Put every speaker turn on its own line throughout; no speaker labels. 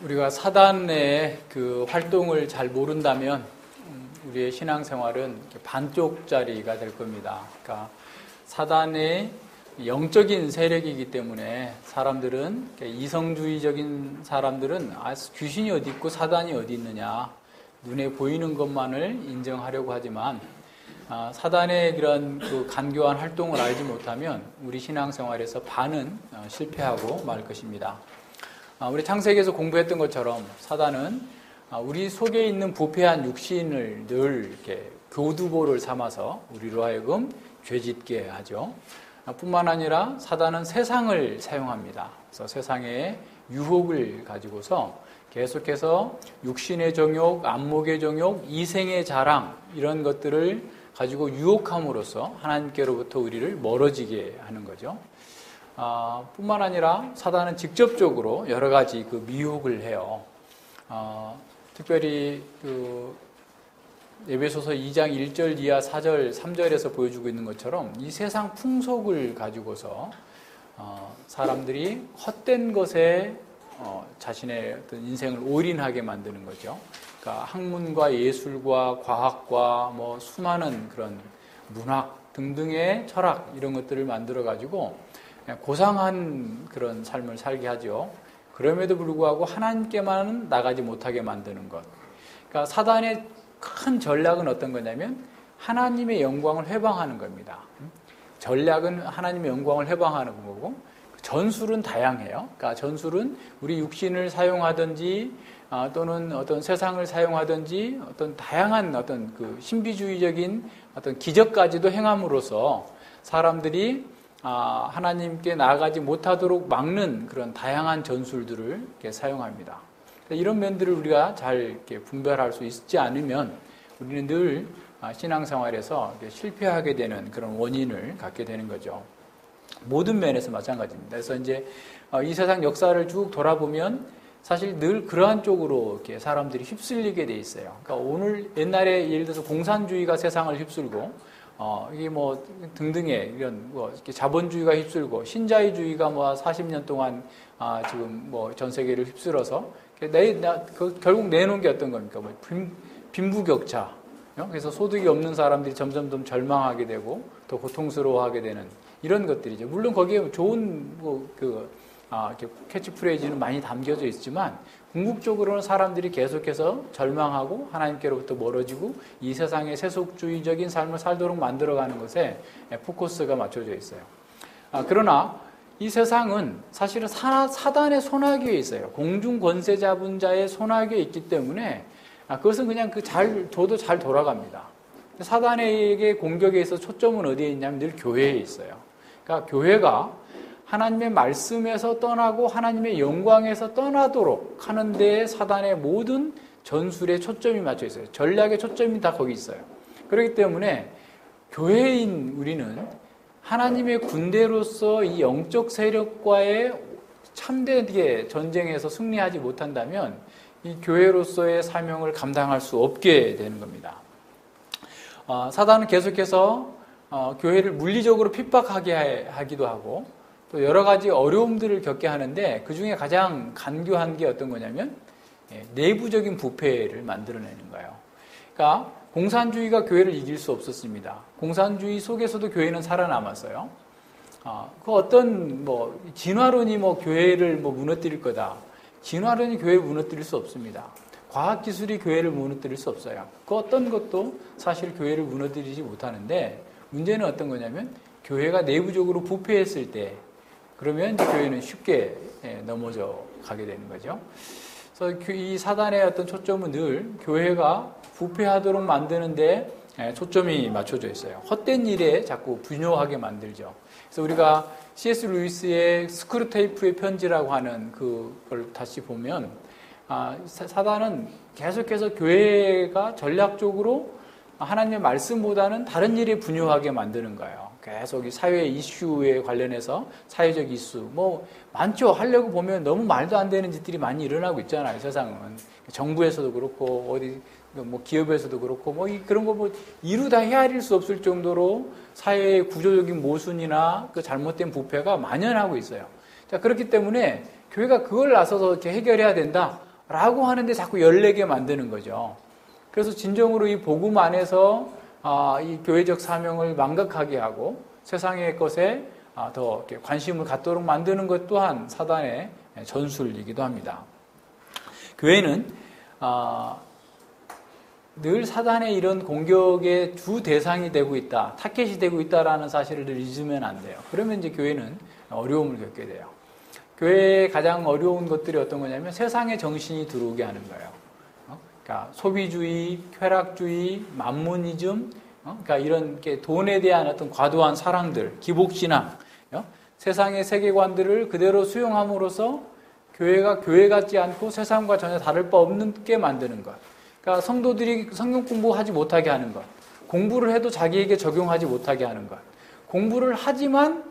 우리가 사단의 그 활동을 잘 모른다면 우리의 신앙생활은 반쪽짜리가 될 겁니다. 그러니까 사단의 영적인 세력이기 때문에 사람들은, 이성주의적인 사람들은 귀신이 어디 있고 사단이 어디 있느냐, 눈에 보이는 것만을 인정하려고 하지만 사단의 그런 그 간교한 활동을 알지 못하면 우리 신앙생활에서 반은 실패하고 말 것입니다. 우리 창세기에서 공부했던 것처럼 사단은 우리 속에 있는 부패한 육신을 늘 이렇게 교두보를 삼아서 우리로 하여금 죄짓게 하죠. 뿐만 아니라 사단은 세상을 사용합니다. 그래서 세상의 유혹을 가지고서 계속해서 육신의 정욕, 안목의 정욕, 이생의 자랑 이런 것들을 가지고 유혹함으로써 하나님께로부터 우리를 멀어지게 하는 거죠. 뿐만 아니라 사단은 직접적으로 여러 가지 그 미혹을 해요. 특별히 그 에베소서 2장 1절 이하 4절 3절에서 보여주고 있는 것처럼 이 세상 풍속을 가지고서 사람들이 헛된 것에 자신의 어떤 인생을 올인하게 만드는 거죠. 그러니까 학문과 예술과 과학과 뭐 수많은 그런 문학 등등의 철학 이런 것들을 만들어 가지고 고상한 그런 삶을 살게 하죠. 그럼에도 불구하고 하나님께만 나가지 못하게 만드는 것. 그러니까 사단의 큰 전략은 어떤 거냐면 하나님의 영광을 회방하는 겁니다. 전략은 하나님의 영광을 회방하는 거고, 전술은 다양해요. 그러니까 전술은 우리 육신을 사용하든지 또는 어떤 세상을 사용하든지 어떤 다양한 어떤 그 신비주의적인 어떤 기적까지도 행함으로써 사람들이 하나님께 나아가지 못하도록 막는 그런 다양한 전술들을 이렇게 사용합니다. 이런 면들을 우리가 잘 이렇게 분별할 수 있지 않으면 우리는 늘 신앙생활에서 실패하게 되는 그런 원인을 갖게 되는 거죠. 모든 면에서 마찬가지입니다. 그래서 이제 이 세상 역사를 쭉 돌아보면 사실 늘 그러한 쪽으로 이렇게 사람들이 휩쓸리게 돼 있어요. 그러니까 오늘 옛날에 예를 들어서 공산주의가 세상을 휩쓸고 이게 뭐 등등의 이런 뭐 이렇게 자본주의가 휩쓸고 신자유주의가 뭐 40년 동안 지금 뭐 전 세계를 휩쓸어서 결국 내놓은 게 어떤 겁니까? 뭐 빈부격차. 그래서 소득이 없는 사람들이 점점 더 절망하게 되고 더 고통스러워하게 되는 이런 것들이죠. 물론 거기에 좋은 이렇게 캐치프레이즈는 많이 담겨져 있지만 궁극적으로는 사람들이 계속해서 절망하고 하나님께로부터 멀어지고 이 세상의 세속주의적인 삶을 살도록 만들어가는 것에 포커스가 맞춰져 있어요. 그러나 이 세상은 사실은 사단의 손아귀에 있어요. 공중 권세 잡은 자의 손아귀에 있기 때문에 그것은 그냥 저도 잘 돌아갑니다. 사단에게 공격에 있어서 초점은 어디에 있냐면 늘 교회에 있어요. 그러니까 교회가 하나님의 말씀에서 떠나고 하나님의 영광에서 떠나도록 하는 데에 사단의 모든 전술에 초점이 맞춰 있어요. 전략의 초점이 다 거기 있어요. 그렇기 때문에 교회인 우리는 하나님의 군대로서 이 영적 세력과의 참되게 전쟁에서 승리하지 못한다면 이 교회로서의 사명을 감당할 수 없게 되는 겁니다. 사단은 계속해서 교회를 물리적으로 핍박하게 하기도 하고 또 여러 가지 어려움들을 겪게 하는데 그 중에 가장 간교한 게 어떤 거냐면 내부적인 부패를 만들어내는 거예요. 그러니까 공산주의가 교회를 이길 수 없었습니다. 공산주의 속에서도 교회는 살아남았어요. 그 어떤 진화론이 교회를 무너뜨릴 거다. 진화론이 교회를 무너뜨릴 수 없습니다. 과학기술이 교회를 무너뜨릴 수 없어요. 그 어떤 것도 사실 교회를 무너뜨리지 못하는데 문제는 어떤 거냐면 교회가 내부적으로 부패했을 때 그러면 교회는 쉽게 넘어져 가게 되는 거죠. 그래서 이 사단의 어떤 초점은 늘 교회가 부패하도록 만드는데 초점이 맞춰져 있어요. 헛된 일에 자꾸 분요하게 만들죠. 그래서 우리가 C.S. 루이스의 스크루테이프의 편지라고 하는 그걸 다시 보면 사단은 계속해서 교회가 전략적으로 하나님의 말씀보다는 다른 일에 분요하게 만드는 거예요. 계속 이 사회 이슈에 관련해서 사회적 이슈 많죠. 하려고 보면 너무 말도 안 되는 짓들이 많이 일어나고 있잖아요. 세상은 정부에서도 그렇고 어디 기업에서도 그렇고 그런 거 이루다 헤아릴 수 없을 정도로 사회의 구조적인 모순이나 그 잘못된 부패가 만연하고 있어요. 자, 그렇기 때문에 교회가 그걸 나서서 이렇게 해결해야 된다라고 하는데 자꾸 열내게 만드는 거죠. 그래서 진정으로 이 복음 안에서 이 교회적 사명을 망각하게 하고 세상의 것에 더 이렇게 관심을 갖도록 만드는 것 또한 사단의 전술이기도 합니다. 교회는 늘 사단의 이런 공격의 주 대상이 되고 있다, 타겟이 되고 있다라는 사실을 늘 잊으면 안 돼요. 그러면 이제 교회는 어려움을 겪게 돼요. 교회의 가장 어려운 것들이 어떤 거냐면 세상의 정신이 들어오게 하는 거예요. 그러니까 소비주의, 쾌락주의, 만문이즘, 그러니까 이런 돈에 대한 어떤 과도한 사랑들, 기복신앙, 세상의 세계관들을 그대로 수용함으로써 교회가 교회 같지 않고 세상과 전혀 다를 바 없게 만드는 것. 그러니까 성도들이 성경 공부하지 못하게 하는 것. 공부를 해도 자기에게 적용하지 못하게 하는 것. 공부를 하지만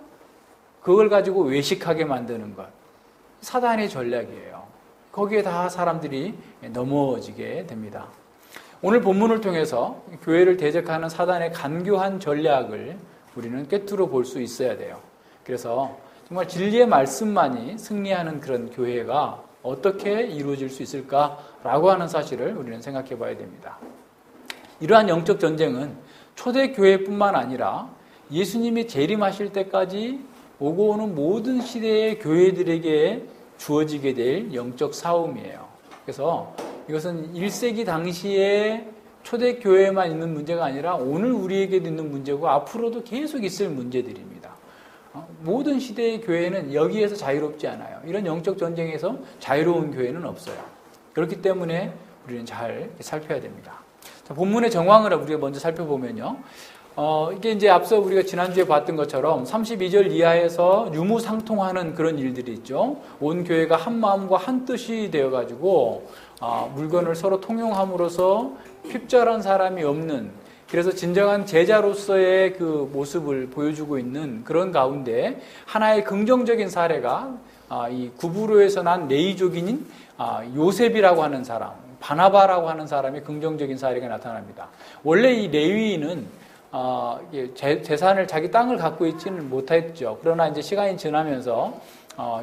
그걸 가지고 외식하게 만드는 것. 사단의 전략이에요. 거기에 다 사람들이 넘어지게 됩니다. 오늘 본문을 통해서 교회를 대적하는 사단의 간교한 전략을 우리는 꿰뚫어 볼 수 있어야 돼요. 그래서 정말 진리의 말씀만이 승리하는 그런 교회가 어떻게 이루어질 수 있을까라고 하는 사실을 우리는 생각해 봐야 됩니다. 이러한 영적 전쟁은 초대교회뿐만 아니라 예수님이 재림하실 때까지 오고 오는 모든 시대의 교회들에게 주어지게 될 영적 싸움이에요. 그래서 이것은 1세기 당시에 초대교회에만 있는 문제가 아니라 오늘 우리에게도 있는 문제고 앞으로도 계속 있을 문제들입니다. 모든 시대의 교회는 여기에서 자유롭지 않아요. 이런 영적 전쟁에서 자유로운 교회는 없어요. 그렇기 때문에 우리는 잘 살펴야 됩니다. 자, 본문의 정황을 우리가 먼저 살펴보면요. 이게 이제 앞서 우리가 지난주에 봤던 것처럼 32절 이하에서 유무상통하는 그런 일들이 있죠. 온 교회가 한 마음과 한 뜻이 되어가지고 물건을 서로 통용함으로써 핍절한 사람이 없는, 그래서 진정한 제자로서의 그 모습을 보여주고 있는 그런 가운데 하나의 긍정적인 사례가 이 구브로에서 난 레위족인 요셉이라고 하는 사람, 바나바라고 하는 사람의 긍정적인 사례가 나타납니다. 원래 이 레위인은 재산을, 자기 땅을 갖고 있지는 못했죠. 그러나 이제 시간이 지나면서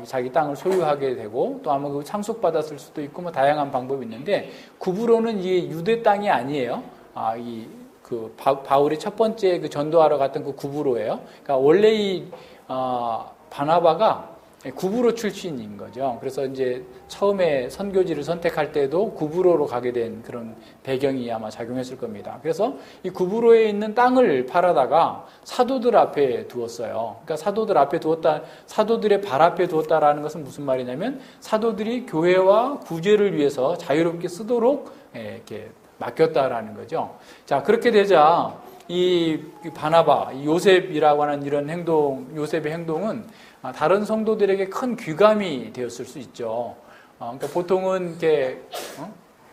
자기 땅을 소유하게 되고 또 아마 그 상속받았을 수도 있고 뭐 다양한 방법이 있는데, 구브로는 이게 유대 땅이 아니에요. 바울이 첫 번째 그 전도하러 갔던 그 구브로예요. 그러니까 원래 이 바나바가 구브로 출신인 거죠. 그래서 이제 처음에 선교지를 선택할 때도 구브로로 가게 된 그런 배경이 아마 작용했을 겁니다. 그래서 이 구브로에 있는 땅을 팔아다가 사도들 앞에 두었어요. 그러니까 사도들의 발 앞에 두었다라는 것은 무슨 말이냐면 사도들이 교회와 구제를 위해서 자유롭게 쓰도록 이렇게 맡겼다라는 거죠. 자, 그렇게 되자 이 바나바, 이 요셉이라고 하는 이런 행동, 요셉의 행동은 다른 성도들에게 큰 귀감이 되었을 수 있죠. 그러니까 보통은 이렇게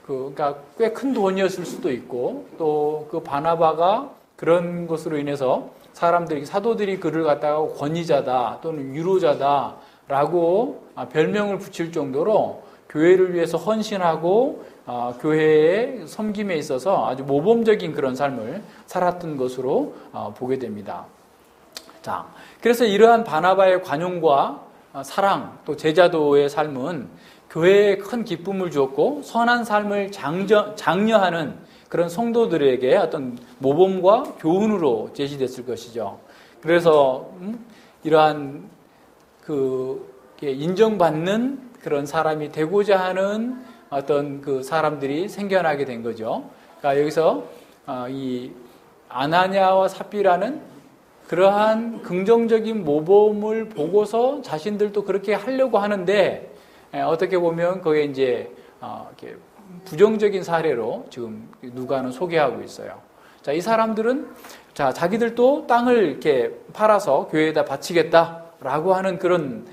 그러니까 꽤 큰 돈이었을 수도 있고, 또 그 바나바가 그런 것으로 인해서 사도들이 그를 갖다가 권위자다 또는 위로자다라고 별명을 붙일 정도로 교회를 위해서 헌신하고 교회의 섬김에 있어서 아주 모범적인 그런 삶을 살았던 것으로 보게 됩니다. 자, 그래서 이러한 바나바의 관용과 사랑, 또 제자도의 삶은 교회에 큰 기쁨을 주었고 선한 삶을 장려하는 그런 성도들에게 어떤 모범과 교훈으로 제시됐을 것이죠. 그래서 이러한 인정받는 그런 사람이 되고자 하는 어떤 그 사람들이 생겨나게 된 거죠. 그러니까 여기서 이 아나니아와 삽비라는 그러한 긍정적인 모범을 보고서 자신들도 그렇게 하려고 하는데, 어떻게 보면 그게 이제 이렇게 부정적인 사례로 지금 누가는 소개하고 있어요. 자, 이 사람들은 자기들도 땅을 이렇게 팔아서 교회에다 바치겠다라고 하는 그런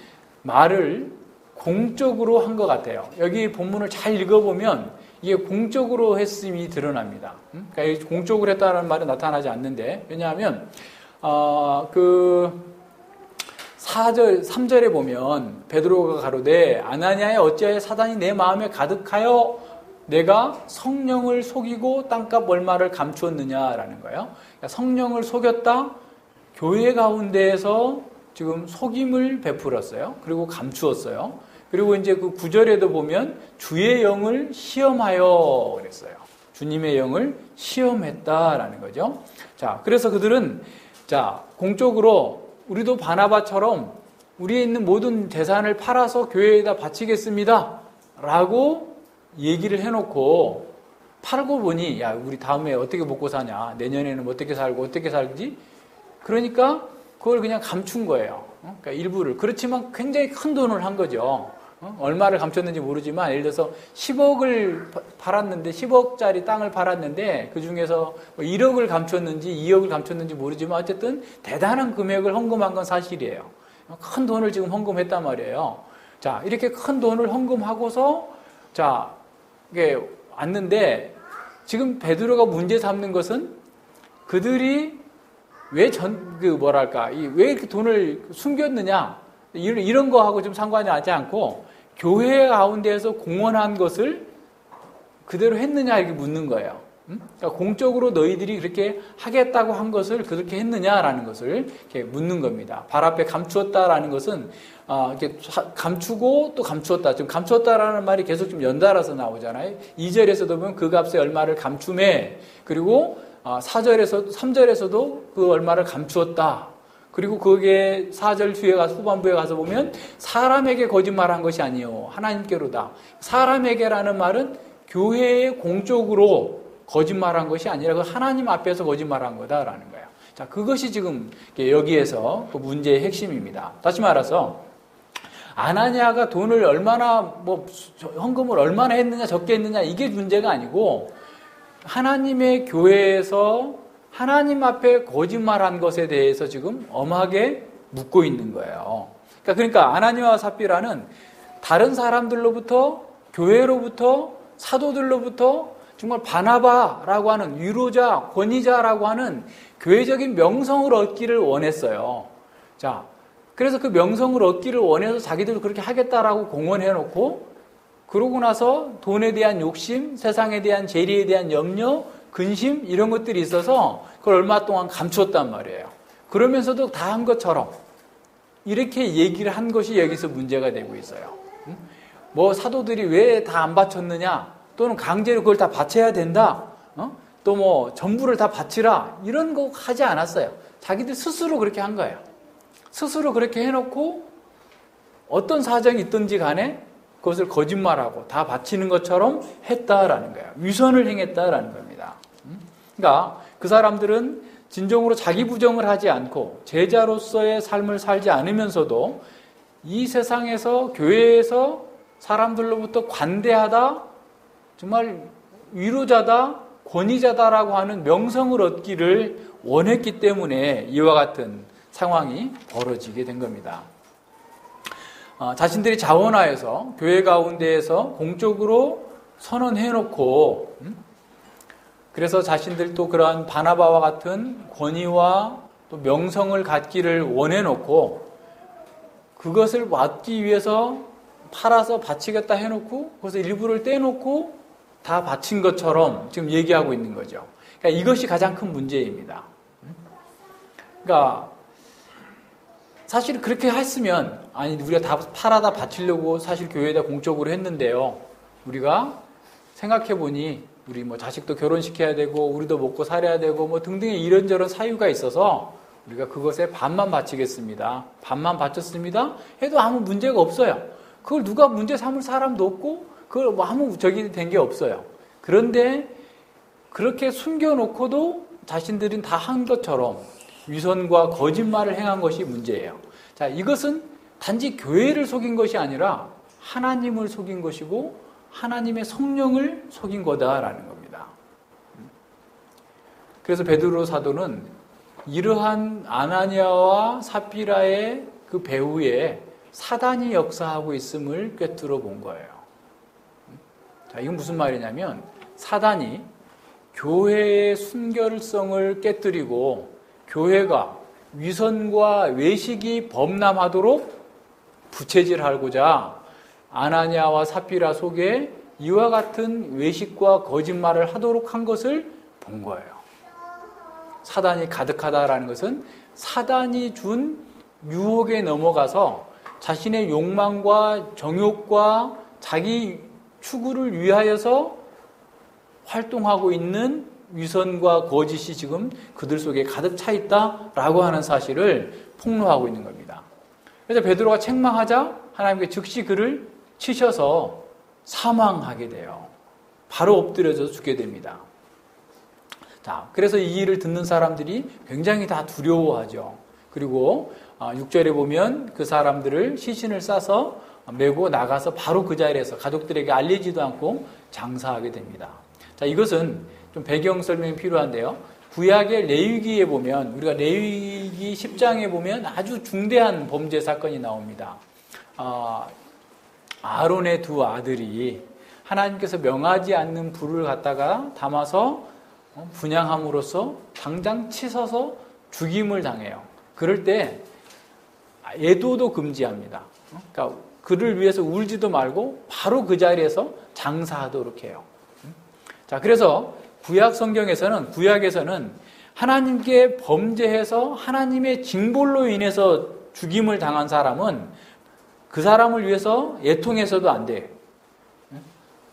말을 공적으로 한 것 같아요. 여기 본문을 잘 읽어보면 이게 공적으로 했음이 드러납니다. 그러니까 공적으로 했다는 말은 나타나지 않는데, 왜냐하면 3절에 보면 베드로가 가로되 아나니아에 어찌하여 사단이 내 마음에 가득하여 내가 성령을 속이고 땅값 얼마를 감추었느냐라는 거예요. 그러니까 성령을 속였다, 교회 가운데에서 지금 속임을 베풀었어요. 그리고 감추었어요. 그리고 이제 그 9절에도 보면 주의 영을 시험하여 그랬어요. 주님의 영을 시험했다라는 거죠. 자, 그래서 그들은 자, 공적으로 우리도 바나바처럼 우리에 있는 모든 재산을 팔아서 교회에다 바치겠습니다. 라고 얘기를 해놓고 팔고 보니 야, 우리 다음에 어떻게 먹고 사냐? 내년에는 어떻게 살고 어떻게 살지? 그러니까 그걸 그냥 감춘 거예요. 그러니까 일부를. 그렇지만 굉장히 큰 돈을 한 거죠. 얼마를 감췄는지 모르지만 예를 들어서 10억을 팔았는데 10억짜리 땅을 팔았는데 그 중에서 1억을 감췄는지 2억을 감췄는지 모르지만 어쨌든 대단한 금액을 헌금한 건 사실이에요. 큰 돈을 지금 헌금했단 말이에요. 자, 이렇게 큰 돈을 헌금하고서 자, 이게 왔는데 지금 베드로가 문제 삼는 것은 그들이 왜 왜 이렇게 돈을 숨겼느냐 이런 거하고 좀 상관이 하지 않고 교회 가운데에서 공헌한 것을 그대로 했느냐 이렇게 묻는 거예요. 그러니까 공적으로 너희들이 그렇게 하겠다고 한 것을 그렇게 했느냐라는 것을 이렇게 묻는 겁니다. 발 앞에 감추었다라는 것은 이렇게 감추고 또 감추었다. 지금 감추었다라는 말이 계속 좀 연달아서 나오잖아요. 2절에서도 보면 그 값의 얼마를 감춤해. 그리고 4절에서 3절에서도 그 얼마를 감추었다. 그리고 그게 4절 뒤에 가서 후반부에 가서 보면 사람에게 거짓말한 것이 아니요 하나님께로다. 사람에게라는 말은 교회에 공적으로 거짓말한 것이 아니라 그 하나님 앞에서 거짓말한 거다라는 거예요. 자, 그것이 지금 여기에서 그 문제의 핵심입니다. 다시 말해서 아나니아가 돈을 얼마나 헌금을 얼마나 했느냐 적게 했느냐 이게 문제가 아니고 하나님의 교회에서 하나님 앞에 거짓말한 것에 대해서 지금 엄하게 묻고 있는 거예요. 그러니까 아나니아와 삽비라는 다른 사람들로부터 교회로부터 사도들로부터 정말 바나바라고 하는 위로자, 권위자라고 하는 교회적인 명성을 얻기를 원했어요. 자, 그래서 그 명성을 얻기를 원해서 자기들도 그렇게 하겠다라고 공언해놓고 그러고 나서 돈에 대한 욕심, 세상에 대한 재리에 대한 염려, 근심 이런 것들이 있어서 그걸 얼마 동안 감췄단 말이에요. 그러면서도 다 한 것처럼 이렇게 얘기를 한 것이 여기서 문제가 되고 있어요. 사도들이 왜 다 안 바쳤느냐? 또는 강제로 그걸 다 바쳐야 된다. 또 전부를 다 바치라. 이런 거 하지 않았어요. 자기들 스스로 그렇게 한 거예요. 스스로 그렇게 해놓고 어떤 사정이 있든지 간에 그것을 거짓말하고 다 바치는 것처럼 했다라는 거예요. 위선을 행했다라는 겁니다. 그러니까 그 사람들은 진정으로 자기 부정을 하지 않고 제자로서의 삶을 살지 않으면서도 이 세상에서 교회에서 사람들로부터 관대하다, 정말 위로자다, 권위자다라고 하는 명성을 얻기를 원했기 때문에 이와 같은 상황이 벌어지게 된 겁니다. 자신들이 자원하여서 교회 가운데에서 공적으로 선언해놓고 그래서 자신들도 그러한 바나바와 같은 권위와 또 명성을 갖기를 원해놓고 그것을 얻기 위해서 팔아서 바치겠다 해놓고 그것을 일부를 떼놓고 다 바친 것처럼 지금 얘기하고 있는 거죠. 그러니까 이것이 가장 큰 문제입니다. 그러니까 사실 그렇게 했으면 아니 우리가 다 팔아다 바치려고 사실 교회에다 공적으로 했는데요. 우리가 생각해보니 우리 자식도 결혼시켜야 되고 우리도 먹고 살아야 되고 등등의 이런저런 사유가 있어서 우리가 그것에 반만 바치겠습니다. 반만 바쳤습니다. 해도 아무 문제가 없어요. 그걸 누가 문제 삼을 사람도 없고 그걸 아무 적이 된 게 없어요. 그런데 그렇게 숨겨놓고도 자신들은 다 한 것처럼 위선과 거짓말을 행한 것이 문제예요. 자, 이것은 단지 교회를 속인 것이 아니라 하나님을 속인 것이고 하나님의 성령을 속인 거다라는 겁니다. 그래서 베드로 사도는 이러한 아나니아와 삽비라의 그 배후에 사단이 역사하고 있음을 꿰뚫어 본 거예요. 자, 이건 무슨 말이냐면 사단이 교회의 순결성을 깨뜨리고 교회가 위선과 외식이 범람하도록 부채질하고자 아나니아와 삽비라 속에 이와 같은 외식과 거짓말을 하도록 한 것을 본 거예요. 사단이 가득하다라는 것은 사단이 준 유혹에 넘어가서 자신의 욕망과 정욕과 자기 추구를 위하여서 활동하고 있는 위선과 거짓이 지금 그들 속에 가득 차 있다라고 하는 사실을 폭로하고 있는 겁니다. 그래서 베드로가 책망하자 하나님께 즉시 그를 치셔서 사망하게 돼요. 바로 엎드려져서 죽게 됩니다. 자, 그래서 이 일을 듣는 사람들이 굉장히 다 두려워하죠. 그리고 6절에 보면 그 사람들을 시신을 싸서 메고 나가서 바로 그 자리에서 가족들에게 알리지도 않고 장사하게 됩니다. 자, 이것은 좀 배경 설명이 필요한데요. 구약의 레위기에 보면, 우리가 레위기 10장에 보면 아주 중대한 범죄 사건이 나옵니다. 아론의 두 아들이 하나님께서 명하지 않는 불을 갖다가 담아서 분향함으로써 당장 치서서 죽임을 당해요. 그럴 때 애도도 금지합니다. 그러니까 그를 위해서 울지도 말고 바로 그 자리에서 장사하도록 해요. 자, 그래서 구약에서는 하나님께 범죄해서 하나님의 징벌로 인해서 죽임을 당한 사람은 그 사람을 위해서 애통해서도 안 돼요.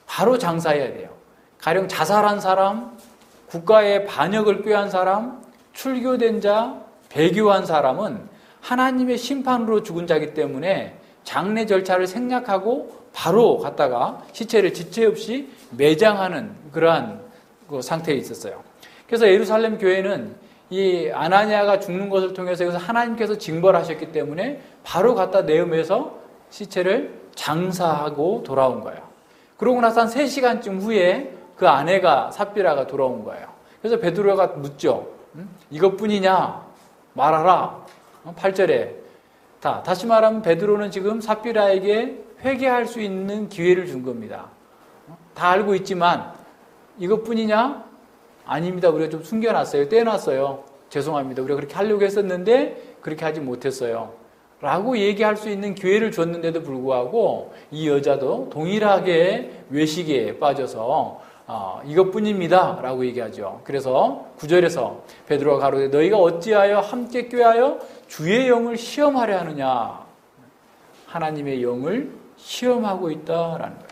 바로 장사해야 돼요. 가령 자살한 사람, 국가의 반역을 꾀한 사람, 출교된 자, 배교한 사람은 하나님의 심판으로 죽은 자이기 때문에 장례 절차를 생략하고 바로 갔다가 시체를 지체 없이 매장하는 그러한 상태에 있었어요. 그래서 예루살렘 교회는 이 아나니아가 죽는 것을 통해서 여기서 하나님께서 징벌하셨기 때문에 바로 갖다 내음해서 시체를 장사하고 돌아온 거예요. 그러고 나서 한 3시간쯤 후에 그 아내가 삽비라가 돌아온 거예요. 그래서 베드로가 묻죠. 이것뿐이냐? 말하라. 8절에 다시 말하면 베드로는 지금 삽비라에게 회개할 수 있는 기회를 준 겁니다. 다 알고 있지만 이것뿐이냐? 아닙니다. 우리가 좀 숨겨놨어요. 떼놨어요. 죄송합니다. 우리가 그렇게 하려고 했었는데 그렇게 하지 못했어요. 라고 얘기할 수 있는 기회를 줬는데도 불구하고 이 여자도 동일하게 외식에 빠져서 이것뿐입니다. 라고 얘기하죠. 그래서 9절에서 베드로가 가로되 너희가 어찌하여 함께 꾀하여 주의 영을 시험하려 하느냐. 하나님의 영을 시험하고 있다라는 거예요.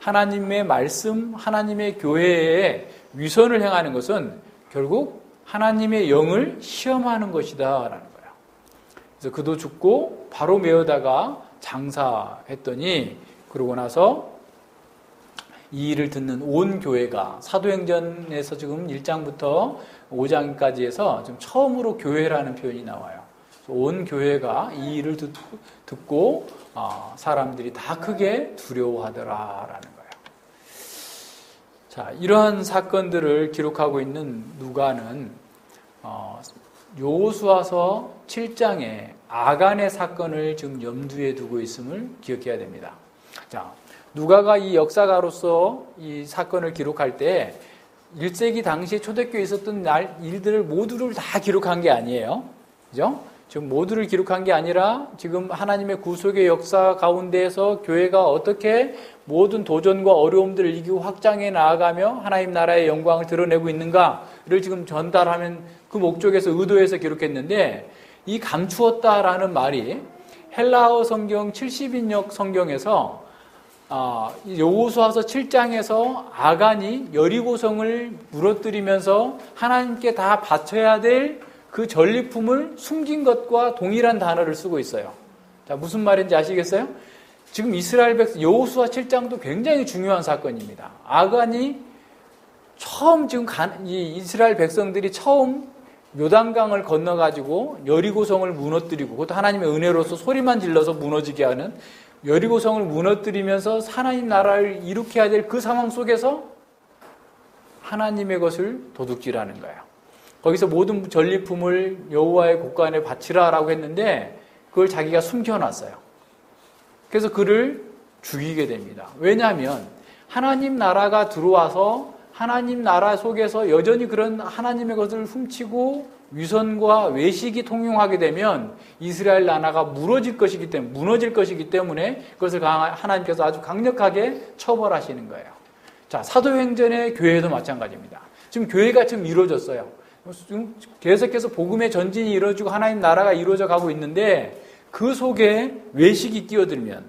하나님의 말씀, 하나님의 교회에 위선을 행하는 것은 결국 하나님의 영을 시험하는 것이다라는 거예요. 그래서 그도 죽고 바로 메어다가 장사했더니 그러고 나서 이 일을 듣는 온 교회가 사도행전에서 지금 1장부터 5장까지 해서 지금 처음으로 교회라는 표현이 나와요. 온 교회가 이 일을 듣고 사람들이 다 크게 두려워하더라라는 거예요. 자, 이러한 사건들을 기록하고 있는 누가는 여호수아서 7장에 아간의 사건을 지금 염두에 두고 있음을 기억해야 됩니다. 자, 누가가 이 역사가로서 이 사건을 기록할 때 1세기 당시에 초대교회에 있었던 일들을 모두를 다 기록한 게 아니에요. 그죠? 지금 모두를 기록한 게 아니라 지금 하나님의 구속의 역사 가운데에서 교회가 어떻게 모든 도전과 어려움들을 이기고 확장해 나아가며 하나님 나라의 영광을 드러내고 있는가를 지금 전달하면 그 목적에서 의도해서 기록했는데 이 감추었다라는 말이 헬라어 성경 70인역 성경에서 여호수아서 7장에서 아간이 여리고성을 무너뜨리면서 하나님께 다 바쳐야 될 그 전리품을 숨긴 것과 동일한 단어를 쓰고 있어요. 자, 무슨 말인지 아시겠어요? 지금 이스라엘 백성 여호수아 7장도 굉장히 중요한 사건입니다. 아간이 처음 지금 이 이스라엘 백성들이 처음 요단강을 건너가지고 여리고성을 무너뜨리고 그것도 하나님의 은혜로서 소리만 질러서 무너지게 하는 여리고성을 무너뜨리면서 하나님 나라를 일으켜야 될 그 상황 속에서 하나님의 것을 도둑질하는 거예요. 거기서 모든 전리품을 여호와의 곳간에 바치라라고 했는데 그걸 자기가 숨겨놨어요. 그래서 그를 죽이게 됩니다. 왜냐하면 하나님 나라가 들어와서 하나님 나라 속에서 여전히 그런 하나님의 것을 훔치고 위선과 외식이 통용하게 되면 이스라엘 나라가 무너질 것이기 때문에 그것을 하나님께서 아주 강력하게 처벌하시는 거예요. 자, 사도행전의 교회도 마찬가지입니다. 지금 교회가 지금 이루어졌어요. 지금 계속해서 복음의 전진이 이루어지고 하나님 나라가 이루어져 가고 있는데 그 속에 외식이 끼어들면,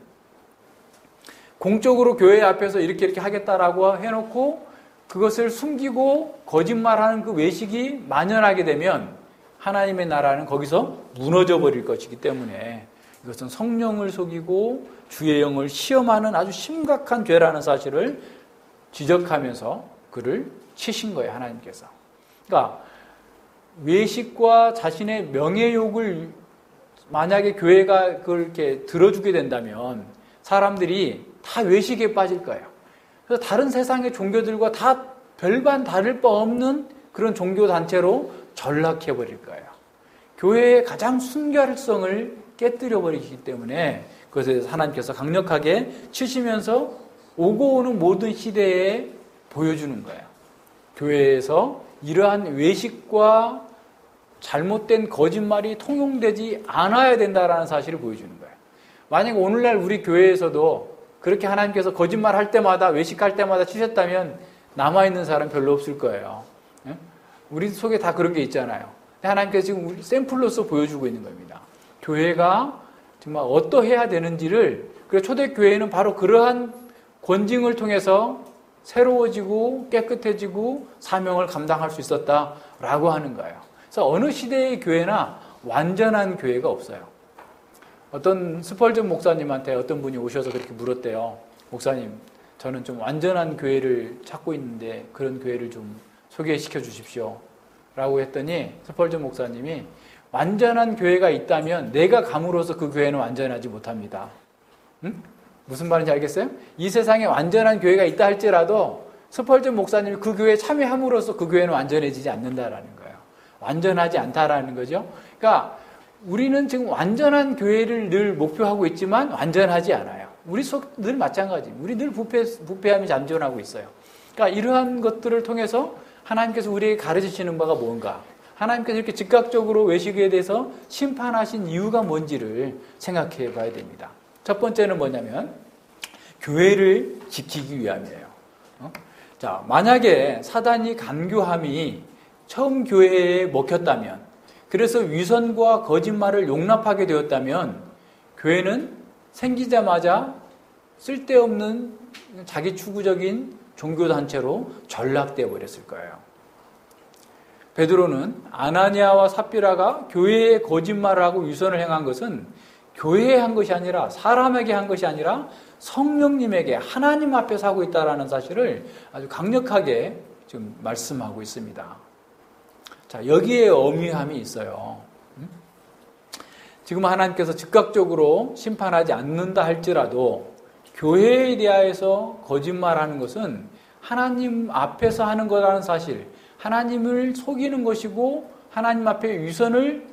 공적으로 교회 앞에서 이렇게 하겠다라고 해놓고 그것을 숨기고 거짓말하는 그 외식이 만연하게 되면 하나님의 나라는 거기서 무너져 버릴 것이기 때문에 이것은 성령을 속이고 주의 영을 시험하는 아주 심각한 죄라는 사실을 지적하면서 그를 치신 거예요, 하나님께서. 그러니까 외식과 자신의 명예욕을 만약에 교회가 그걸 이렇게 들어주게 된다면 사람들이 다 외식에 빠질 거예요. 그래서 다른 세상의 종교들과 다 별반 다를 바 없는 그런 종교단체로 전락해버릴 거예요. 교회의 가장 순결성을 깨뜨려 버리기 때문에 그것에 대해서 하나님께서 강력하게 치시면서 오고 오는 모든 시대에 보여주는 거예요. 교회에서 이러한 외식과 잘못된 거짓말이 통용되지 않아야 된다는 사실을 보여주는 거예요. 만약 오늘날 우리 교회에서도 그렇게 하나님께서 거짓말 할 때마다, 외식할 때마다 치셨다면 남아있는 사람 별로 없을 거예요. 우리 속에 다 그런 게 있잖아요. 하나님께서 지금 우리 샘플로서 보여주고 있는 겁니다. 교회가 정말 어떠해야 되는지를, 그래서 초대교회는 바로 그러한 권징을 통해서 새로워지고 깨끗해지고 사명을 감당할 수 있었다라고 하는 거예요. 그래서 어느 시대의 교회나 완전한 교회가 없어요. 어떤 스펄전 목사님한테 어떤 분이 오셔서 그렇게 물었대요. 목사님, 저는 좀 완전한 교회를 찾고 있는데 그런 교회를 좀 소개시켜 주십시오. 라고 했더니 스펄전 목사님이 완전한 교회가 있다면 내가 감으로써 그 교회는 완전하지 못합니다. 응? 무슨 말인지 알겠어요? 이 세상에 완전한 교회가 있다 할지라도 스펄전 목사님이 그 교회에 참여함으로써 그 교회는 완전해지지 않는다라는 거예요. 완전하지 않다라는 거죠. 그러니까 우리는 지금 완전한 교회를 늘 목표하고 있지만 완전하지 않아요. 우리 속 늘 마찬가지. 우리 늘 부패함이 잠존하고 있어요. 그러니까 이러한 것들을 통해서 하나님께서 우리에게 가르치시는 바가 뭔가, 하나님께서 이렇게 즉각적으로 외식에 대해서 심판하신 이유가 뭔지를 생각해 봐야 됩니다. 첫 번째는 뭐냐면 교회를 지키기 위함이에요. 자, 만약에 사단이 간교함이 처음 교회에 먹혔다면, 그래서 위선과 거짓말을 용납하게 되었다면 교회는 생기자마자 쓸데없는 자기 추구적인 종교단체로 전락되어 버렸을 거예요. 베드로는 아나니아와 삽비라가 교회에 거짓말을 하고 위선을 행한 것은 교회에 한 것이 아니라, 사람에게 한 것이 아니라 성령님에게, 하나님 앞에서 하고 있다는 사실을 아주 강력하게 지금 말씀하고 있습니다. 자, 여기에 엄위함이 있어요. 지금 하나님께서 즉각적으로 심판하지 않는다 할지라도 교회에 대하여서 거짓말하는 것은 하나님 앞에서 하는 거라는 사실, 하나님을 속이는 것이고 하나님 앞에 위선을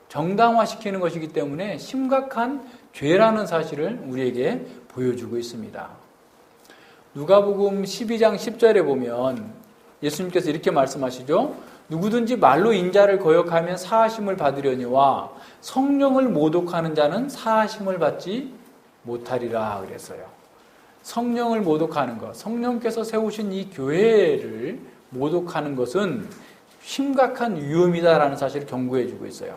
정당화시키는 것이기 때문에 심각한 죄라는 사실을 우리에게 보여주고 있습니다. 누가복음 12장 10절에 보면 예수님께서 이렇게 말씀하시죠. 누구든지 말로 인자를 거역하면 사하심을 받으려니와 성령을 모독하는 자는 사하심을 받지 못하리라 그랬어요. 성령을 모독하는 것, 성령께서 세우신 이 교회를 모독하는 것은 심각한 위험이다라는 사실을 경고해 주고 있어요.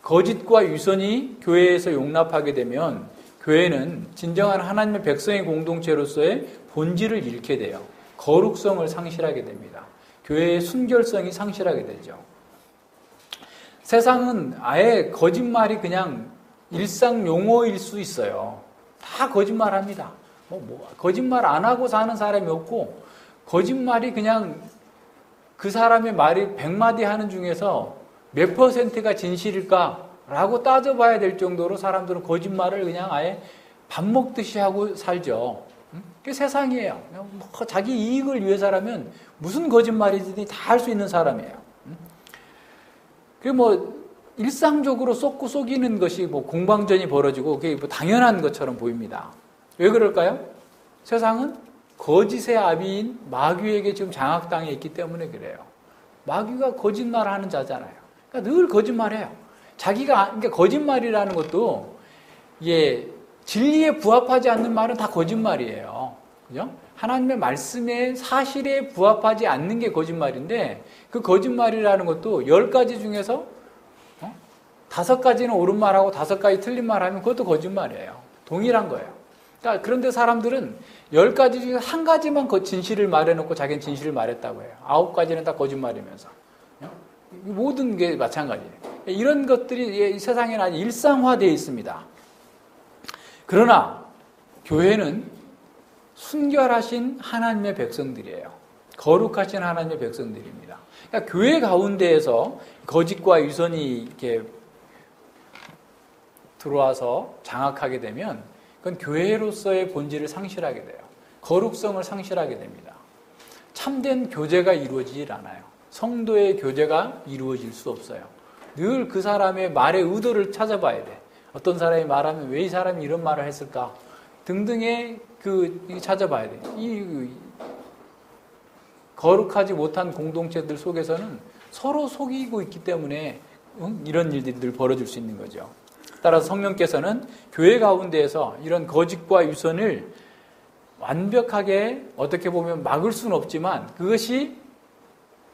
거짓과 위선이 교회에서 용납하게 되면 교회는 진정한 하나님의 백성의 공동체로서의 본질을 잃게 돼요. 거룩성을 상실하게 됩니다. 교회의 순결성이 상실하게 되죠. 세상은 아예 거짓말이 그냥 일상 용어일 수 있어요. 다 거짓말합니다. 거짓말 안 하고 사는 사람이 없고, 거짓말이 그냥 그 사람의 말이 100마디 하는 중에서 몇 %가 진실일까라고 따져봐야 될 정도로 사람들은 거짓말을 그냥 아예 밥 먹듯이 하고 살죠. 그게 세상이에요. 자기 이익을 위해서라면 무슨 거짓말이든지 다 할 수 있는 사람이에요. 그리고 일상적으로 쏟고 속이는 것이 공방전이 벌어지고 그게 당연한 것처럼 보입니다. 왜 그럴까요? 세상은 거짓의 아비인 마귀에게 지금 장악당해 있기 때문에 그래요. 마귀가 거짓말하는 자잖아요. 그러니까 늘 거짓말해요. 그러니까 거짓말이라는 것도 진리에 부합하지 않는 말은 다 거짓말이에요. 그죠? 하나님의 말씀의 사실에 부합하지 않는 게 거짓말인데, 그 거짓말이라는 것도 10가지 중에서 5가지는 옳은 말하고 5가지 틀린 말하면 그것도 거짓말이에요. 동일한 거예요. 그러니까 그런데 사람들은 10가지 중에 한 가지만 진실을 말해놓고 자기는 진실을 말했다고 해요. 9가지는 다 거짓말이면서. 모든 게 마찬가지예요. 이런 것들이 이 세상에는 아주 일상화되어 있습니다. 그러나 교회는 순결하신 하나님의 백성들이에요. 거룩하신 하나님의 백성들입니다. 그러니까 교회 가운데에서 거짓과 위선이 이렇게 들어와서 장악하게 되면 그건 교회로서의 본질을 상실하게 돼요. 거룩성을 상실하게 됩니다. 참된 교제가 이루어지질 않아요. 성도의 교제가 이루어질 수 없어요. 늘 그 사람의 말의 의도를 찾아봐야 돼. 어떤 사람이 말하면 왜 이 사람이 이런 말을 했을까? 등등의 찾아봐야 돼. 이 거룩하지 못한 공동체들 속에서는 서로 속이고 있기 때문에 이런 일들이 늘 벌어질 수 있는 거죠. 따라서 성령께서는 교회 가운데에서 이런 거짓과 위선을 완벽하게 어떻게 보면 막을 수는 없지만 그것이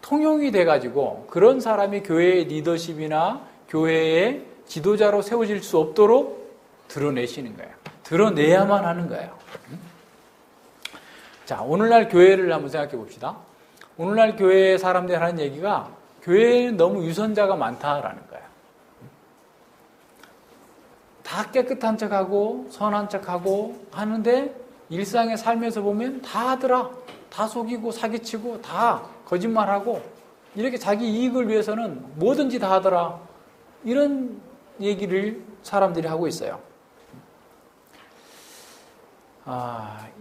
통용이 돼가지고 그런 사람이 교회의 리더십이나 교회의 지도자로 세워질 수 없도록 드러내시는 거예요. 드러내야만 하는 거예요. 자, 오늘날 교회를 한번 생각해 봅시다. 오늘날 교회 사람들이 하는 얘기가 교회에는 너무 유선자가 많다라는 거예요. 다 깨끗한 척하고 선한 척하고 하는데 일상의 삶에서 보면 다 하더라. 다 속이고 사기치고 다 거짓말하고 이렇게 자기 이익을 위해서는 뭐든지 다 하더라. 이런 얘기를 사람들이 하고 있어요.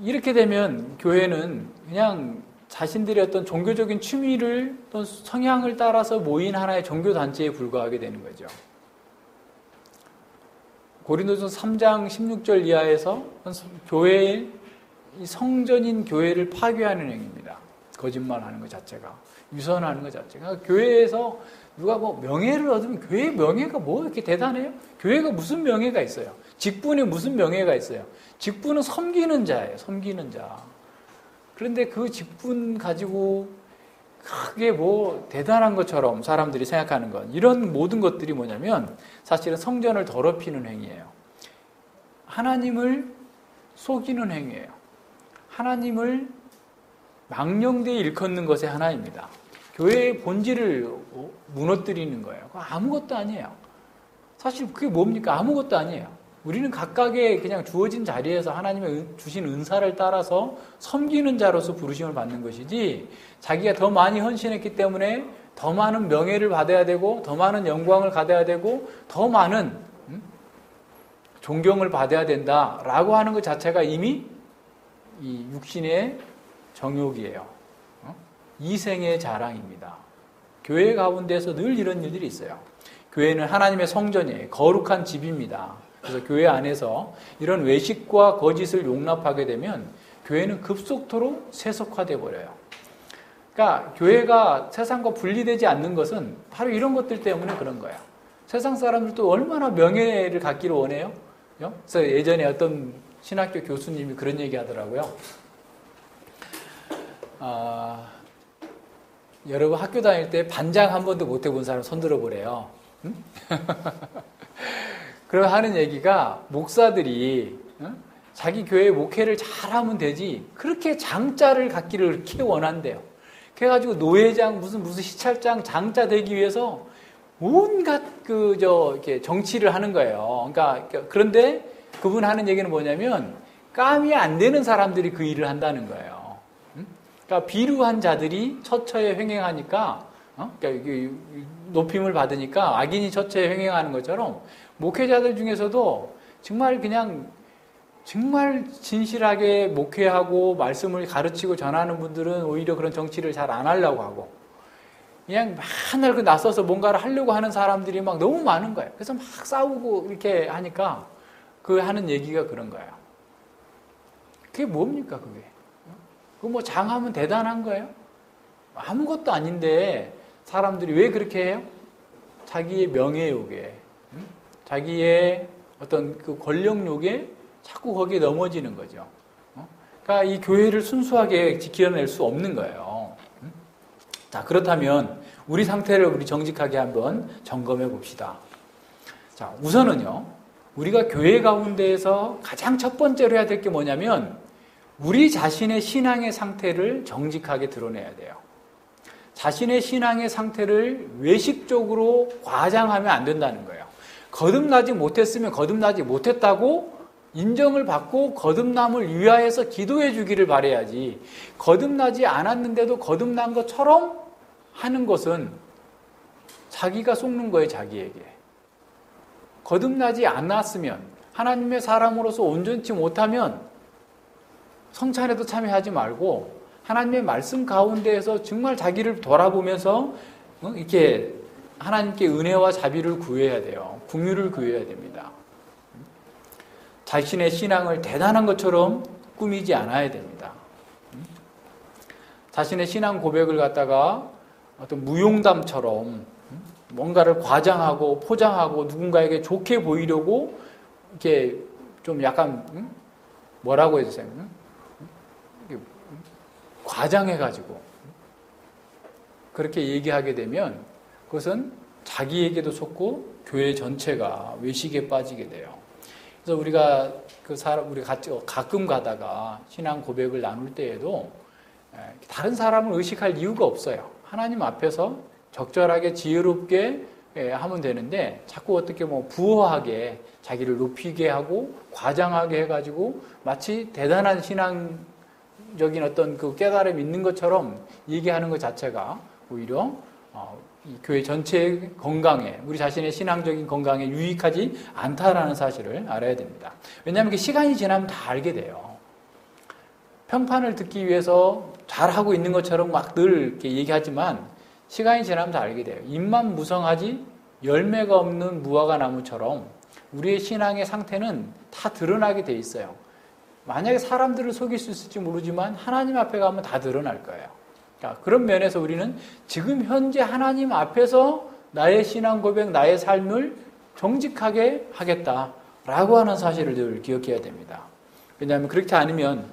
이렇게 되면 교회는 그냥 자신들의 어떤 종교적인 취미를 또 성향을 따라서 모인 하나의 종교단체에 불과하게 되는 거죠. 고린도전서 3장 16절 이하에서 교회의 성전인 교회를 파괴하는 행위입니다. 거짓말하는 것 자체가, 유선하는 것 자체가. 교회에서 누가 뭐 명예를 얻으면 교회의 명예가 뭐 이렇게 대단해요? 교회가 무슨 명예가 있어요? 직분에 무슨 명예가 있어요? 직분은 섬기는 자예요. 섬기는 자. 그런데 그 직분 가지고 크게 뭐 대단한 것처럼 사람들이 생각하는 것, 이런 모든 것들이 뭐냐면 사실은 성전을 더럽히는 행위예요. 하나님을 속이는 행위예요. 하나님을 망령되이 일컫는 것의 하나입니다. 교회의 본질을 무너뜨리는 거예요. 아무것도 아니에요. 사실 그게 뭡니까? 아무것도 아니에요. 우리는 각각의 그냥 주어진 자리에서 하나님의 주신 은사를 따라서 섬기는 자로서 부르심을 받는 것이지, 자기가 더 많이 헌신했기 때문에 더 많은 명예를 받아야 되고 더 많은 영광을 받아야 되고 더 많은 존경을 받아야 된다라고 하는 것 자체가 이미 이 육신의 정욕이에요. 이생의 자랑입니다. 교회 가운데서 늘 이런 일들이 있어요. 교회는 하나님의 성전이에요. 거룩한 집입니다. 그래서 교회 안에서 이런 외식과 거짓을 용납하게 되면 교회는 급속도로 세속화돼 버려요. 그러니까 교회가 세상과 분리되지 않는 것은 바로 이런 것들 때문에 그런 거예요. 세상 사람들도 얼마나 명예를 갖기를 원해요. 그래서 예전에 어떤 신학교 교수님이 그런 얘기 하더라고요. 여러분 학교 다닐 때 반장 한 번도 못 해본 사람 손 들어보래요. 응? 그러면 하는 얘기가, 목사들이 자기 교회 목회를 잘하면 되지 그렇게 장자를 갖기를 그렇게 원한대요. 그래가지고 노회장 무슨 시찰장 장자 되기 위해서 온갖 이렇게 정치를 하는 거예요. 그러니까 그런데 그분 하는 얘기는 뭐냐면 깜이 안 되는 사람들이 그 일을 한다는 거예요. 그러니까 비루한 자들이 처처에 횡행하니까, 그러니까 높임을 받으니까 악인이 처처에 횡행하는 것처럼 목회자들 중에서도 정말 진실하게 목회하고 말씀을 가르치고 전하는 분들은 오히려 그런 정치를 잘 안 하려고 하고, 그냥 맨날 나서서 뭔가를 하려고 하는 사람들이 막 너무 많은 거예요. 그래서 막 싸우고 이렇게 하니까 그 하는 얘기가 그런 거예요. 그게 뭡니까, 그게? 그거 뭐 장하면 대단한 거예요? 아무것도 아닌데 사람들이 왜 그렇게 해요? 자기의 명예욕에, 자기의 어떤 그 권력욕에 자꾸 거기에 넘어지는 거죠. 그러니까 이 교회를 순수하게 지켜낼 수 없는 거예요. 자, 그렇다면 우리 상태를 우리 정직하게 한번 점검해 봅시다. 자, 우선은요, 우리가 교회 가운데에서 가장 첫 번째로 해야 될 게 뭐냐면, 우리 자신의 신앙의 상태를 정직하게 드러내야 돼요. 자신의 신앙의 상태를 외식적으로 과장하면 안 된다는 거예요. 거듭나지 못했으면 거듭나지 못했다고 인정을 받고 거듭남을 위하여서 기도해 주기를 바라야지, 거듭나지 않았는데도 거듭난 것처럼 하는 것은 자기가 속는 거예요, 자기에게. 거듭나지 않았으면, 하나님의 사람으로서 온전치 못하면 성찬에도 참여하지 말고 하나님의 말씀 가운데에서 정말 자기를 돌아보면서 이렇게 하나님께 은혜와 자비를 구해야 돼요. 긍휼을 구해야 됩니다. 자신의 신앙을 대단한 것처럼 꾸미지 않아야 됩니다. 자신의 신앙 고백을 갖다가 어떤 무용담처럼 뭔가를 과장하고 포장하고 누군가에게 좋게 보이려고 이렇게 좀 약간 뭐라고 해야 되세요? 과장해가지고 그렇게 얘기하게 되면 그것은 자기에게도 속고 교회 전체가 외식에 빠지게 돼요. 그래서 우리가 우리가 가끔 가다가 신앙 고백을 나눌 때에도 다른 사람을 의식할 이유가 없어요. 하나님 앞에서 적절하게 지혜롭게 하면 되는데 자꾸 어떻게 부호하게 자기를 높이게 하고 과장하게 해가지고 마치 대단한 신앙적인 어떤 그 깨달음이 있는 것처럼 얘기하는 것 자체가 오히려 이 교회 전체의 건강에, 우리 자신의 신앙적인 건강에 유익하지 않다라는 사실을 알아야 됩니다. 왜냐하면 시간이 지나면 다 알게 돼요. 평판을 듣기 위해서 잘하고 있는 것처럼 막 늘 이렇게 얘기하지만 시간이 지나면 다 알게 돼요. 잎만 무성하지 열매가 없는 무화과 나무처럼 우리의 신앙의 상태는 다 드러나게 돼 있어요. 만약에 사람들을 속일 수 있을지 모르지만 하나님 앞에 가면 다 드러날 거예요. 그런 면에서 우리는 지금 현재 하나님 앞에서 나의 신앙 고백, 나의 삶을 정직하게 하겠다라고 하는 사실을 늘 기억해야 됩니다. 왜냐하면 그렇지 않으면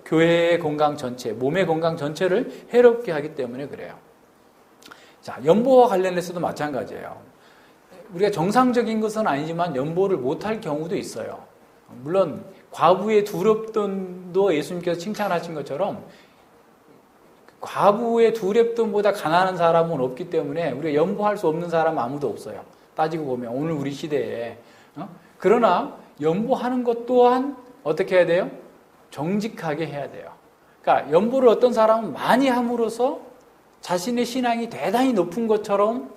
교회의 건강 전체, 몸의 건강 전체를 해롭게 하기 때문에 그래요. 자, 연보와 관련해서도 마찬가지예요. 우리가 정상적인 것은 아니지만 연보를 못할 경우도 있어요. 물론 과부의 두렵돈도 예수님께서 칭찬하신 것처럼 과부의 두렵돈보다 가난한 사람은 없기 때문에 우리가 연보할 수 없는 사람은 아무도 없어요. 따지고 보면 오늘 우리 시대에. 그러나 연보하는 것 또한 어떻게 해야 돼요? 정직하게 해야 돼요. 그러니까 연보를 어떤 사람은 많이 함으로써 자신의 신앙이 대단히 높은 것처럼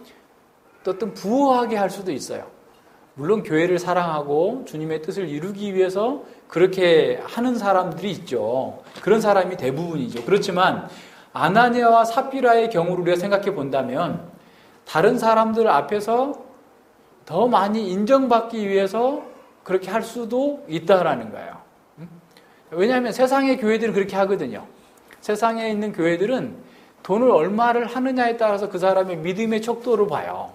어떤 부호하게 할 수도 있어요. 물론 교회를 사랑하고 주님의 뜻을 이루기 위해서 그렇게 하는 사람들이 있죠. 그런 사람이 대부분이죠. 그렇지만 아나니아와 삽비라의 경우를 우리가 생각해 본다면 다른 사람들 앞에서 더 많이 인정받기 위해서 그렇게 할 수도 있다라는 거예요. 왜냐하면 세상의 교회들은 그렇게 하거든요. 세상에 있는 교회들은 돈을 얼마를 하느냐에 따라서 그 사람의 믿음의 척도를 봐요.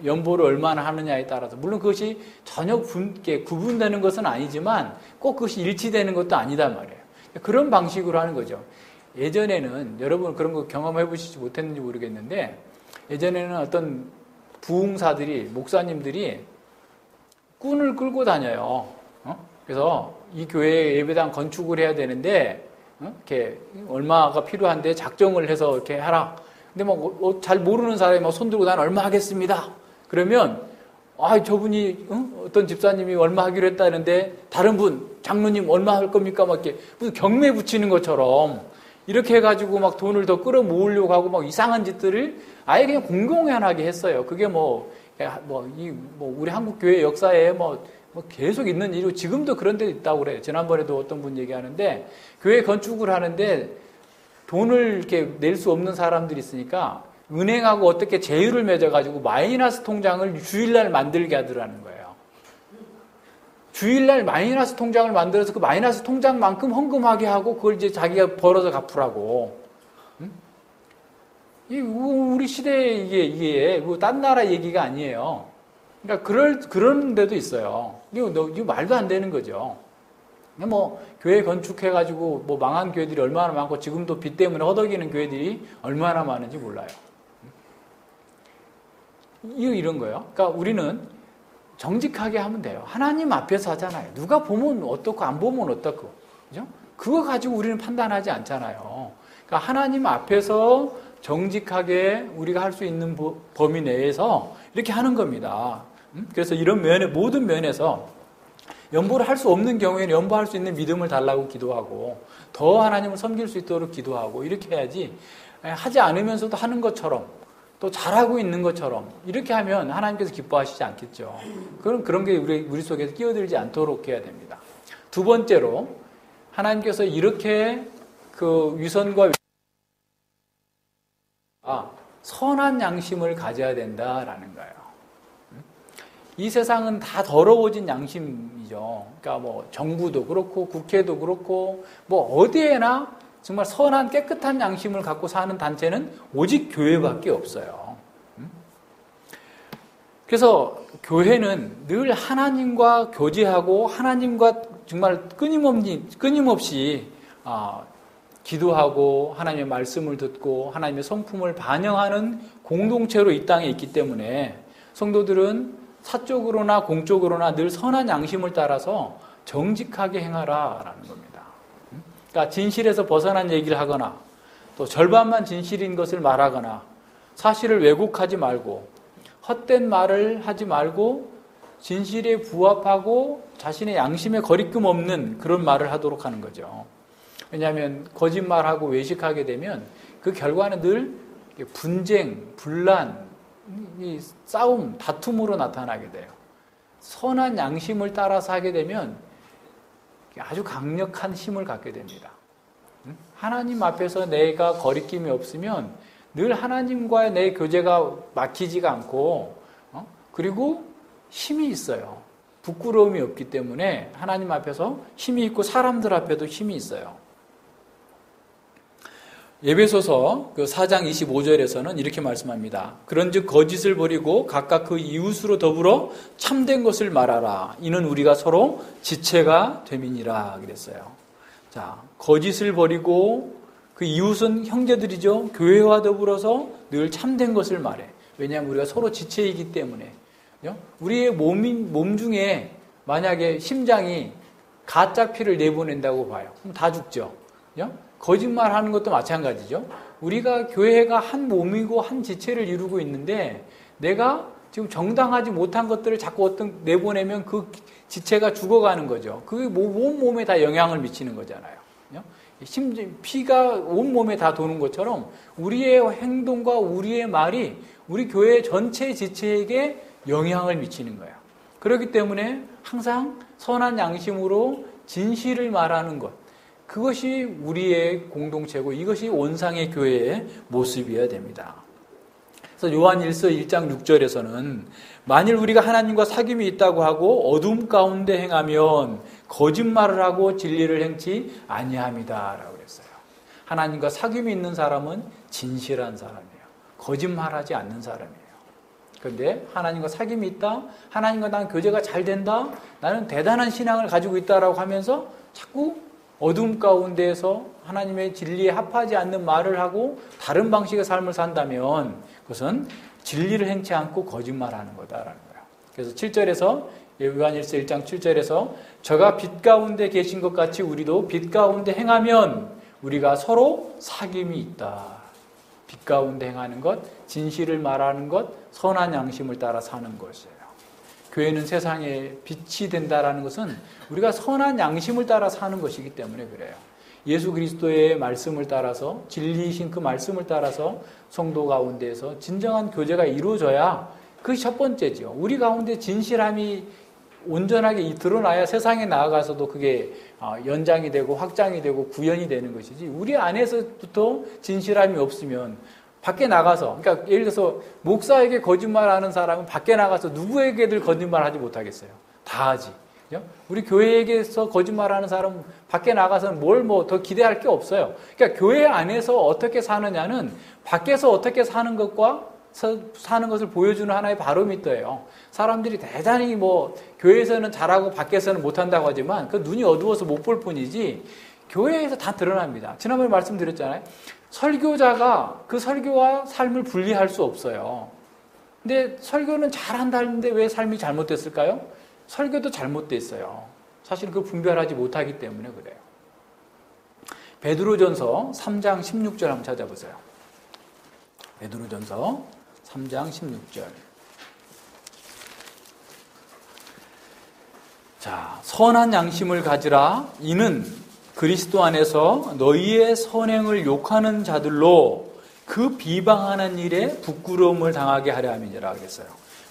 연보를 얼마나 하느냐에 따라서. 물론 그것이 전혀 구분되는 것은 아니지만 꼭 그것이 일치되는 것도 아니다 말이에요. 그런 방식으로 하는 거죠. 예전에는 여러분 그런 거 경험해 보시지 못했는지 모르겠는데 예전에는 어떤 부흥사들이, 목사님들이 꾼을 끌고 다녀요. 그래서 이 교회에 예배당 건축을 해야 되는데 이렇게 얼마가 필요한데 작정을 해서 이렇게 하라. 근데 잘 모르는 사람이 막 손들고 난 얼마 하겠습니다. 그러면 저분이 어떤 집사님이 얼마 하기로 했다는데 다른 분 장로님 얼마 할 겁니까? 막 이렇게 무슨 경매 붙이는 것처럼 이렇게 해가지고 막 돈을 더 끌어모으려고 하고 막 이상한 짓들을 아예 그냥 공공연하게 했어요. 그게 우리 한국 교회 역사에 계속 있는 일이고 지금도 그런 데 있다고 그래요. 지난번에도 어떤 분 얘기하는데 교회 건축을 하는데 돈을 이렇게 낼 수 없는 사람들이 있으니까 은행하고 어떻게 제휴를 맺어가지고 마이너스 통장을 주일날 만들게 하더라는 거예요. 주일날 마이너스 통장을 만들어서 그 마이너스 통장만큼 헌금하게 하고 그걸 이제 자기가 벌어서 갚으라고. 우리 시대에 이게 딴 나라 얘기가 아니에요. 그러니까 그런 데도 있어요. 이거 말도 안 되는 거죠. 교회 건축해가지고 망한 교회들이 얼마나 많고 지금도 빚 때문에 허덕이는 교회들이 얼마나 많은지 몰라요. 이런 거예요. 그러니까 우리는 정직하게 하면 돼요. 하나님 앞에서 하잖아요. 누가 보면 어떻고 안 보면 어떻고. 그죠? 그거 가지고 우리는 판단하지 않잖아요. 그러니까 하나님 앞에서 정직하게 우리가 할 수 있는 범위 내에서 이렇게 하는 겁니다. 그래서 이런 모든 면에서 연보를 할 수 없는 경우에는 연보할 수 있는 믿음을 달라고 기도하고 더 하나님을 섬길 수 있도록 기도하고 이렇게 해야지, 하지 않으면서도 하는 것처럼 또 잘하고 있는 것처럼 이렇게 하면 하나님께서 기뻐하시지 않겠죠. 그런 게 우리 속에서 끼어들지 않도록 해야 됩니다. 두 번째로, 하나님께서 이렇게 그 위선과 선한 양심을 가져야 된다라는 거예요. 이 세상은 다 더러워진 양심이죠. 그러니까 뭐 정부도 그렇고 국회도 그렇고 뭐 어디에나 정말 선한 깨끗한 양심을 갖고 사는 단체는 오직 교회밖에 없어요. 그래서 교회는 늘 하나님과 교제하고 하나님과 정말 끊임없이 기도하고 하나님의 말씀을 듣고 하나님의 성품을 반영하는 공동체로 이 땅에 있기 때문에 성도들은 사적으로나 공적으로나 늘 선한 양심을 따라서 정직하게 행하라라는 겁니다. 그러니까 진실에서 벗어난 얘기를 하거나 또 절반만 진실인 것을 말하거나 사실을 왜곡하지 말고 헛된 말을 하지 말고 진실에 부합하고 자신의 양심에 거리낌 없는 그런 말을 하도록 하는 거죠. 왜냐하면 거짓말하고 외식하게 되면 그 결과는 늘 분쟁, 분란, 싸움, 다툼으로 나타나게 돼요. 선한 양심을 따라서 하게 되면 아주 강력한 힘을 갖게 됩니다. 하나님 앞에서 내가 거리낌이 없으면 늘 하나님과의 내 교제가 막히지가 않고 그리고 힘이 있어요. 부끄러움이 없기 때문에 하나님 앞에서 힘이 있고 사람들 앞에도 힘이 있어요. 에베소서 4장 25절에서는 이렇게 말씀합니다. 그런즉 거짓을 버리고 각각 그 이웃으로 더불어 참된 것을 말하라. 이는 우리가 서로 지체가 됨이니라 그랬어요. 자, 거짓을 버리고 그 이웃은 형제들이죠. 교회와 더불어서 늘 참된 것을 말해. 왜냐하면 우리가 서로 지체이기 때문에. 우리의 몸 중에 만약에 심장이 가짜 피를 내보낸다고 봐요. 그럼 다 죽죠. 거짓말 하는 것도 마찬가지죠. 우리가 교회가 한 몸이고 한 지체를 이루고 있는데 내가 지금 정당하지 못한 것들을 자꾸 내보내면 그 지체가 죽어가는 거죠. 그게 온 몸에 다 영향을 미치는 거잖아요. 피가 온 몸에 다 도는 것처럼 우리의 행동과 우리의 말이 우리 교회 전체 지체에게 영향을 미치는 거예요. 그렇기 때문에 항상 선한 양심으로 진실을 말하는 것, 그것이 우리의 공동체고 이것이 온상의 교회의 모습이어야 됩니다. 그래서 요한일서 1장 6절에서는 만일 우리가 하나님과 사귐이 있다고 하고 어둠 가운데 행하면 거짓말을 하고 진리를 행치 아니함이다라고 그랬어요. 하나님과 사귐이 있는 사람은 진실한 사람이에요. 거짓말하지 않는 사람이에요. 그런데 하나님과 사귐이 있다, 하나님과 난 교제가 잘 된다, 나는 대단한 신앙을 가지고 있다라고 하면서 자꾸 어둠 가운데에서 하나님의 진리에 합하지 않는 말을 하고 다른 방식의 삶을 산다면 그것은 진리를 행치 않고 거짓말하는 거다라는 거예요. 그래서 7절에서 요한일서 1장 7절에서 저가 빛 가운데 계신 것 같이 우리도 빛 가운데 행하면 우리가 서로 사귐이 있다. 빛 가운데 행하는 것, 진실을 말하는 것, 선한 양심을 따라 사는 것이에요. 교회는 세상에 빛이 된다라는 것은 우리가 선한 양심을 따라 사는 것이기 때문에 그래요. 예수 그리스도의 말씀을 따라서 진리이신 그 말씀을 따라서 성도 가운데에서 진정한 교제가 이루어져야 그것이 첫 번째죠. 우리 가운데 진실함이 온전하게 드러나야 세상에 나아가서도 그게 연장이 되고 확장이 되고 구현이 되는 것이지 우리 안에서부터 진실함이 없으면 밖에 나가서, 그러니까 예를 들어서 목사에게 거짓말하는 사람은 밖에 나가서 누구에게들 거짓말하지 못하겠어요. 다 하지. 우리 교회에게서 거짓말하는 사람은 밖에 나가서는 뭘 더 기대할 게 없어요. 그러니까 교회 안에서 어떻게 사느냐는 밖에서 어떻게 사는 것을 보여주는 하나의 바로미터예요. 사람들이 대단히 교회에서는 잘하고 밖에서는 못한다고 하지만 그 눈이 어두워서 못 볼 뿐이지 교회에서 다 드러납니다. 지난번에 말씀드렸잖아요. 설교자가 그 설교와 삶을 분리할 수 없어요. 근데 설교는 잘한다는데 왜 삶이 잘못됐을까요? 설교도 잘못됐어요. 사실 그걸 분별하지 못하기 때문에 그래요. 베드로전서 3장 16절 한번 찾아보세요. 베드로전서 3장 16절. 자, 선한 양심을 가지라. 이는 그리스도 안에서 너희의 선행을 욕하는 자들로 그 비방하는 일에 부끄러움을 당하게 하려 함이니라 그랬어요.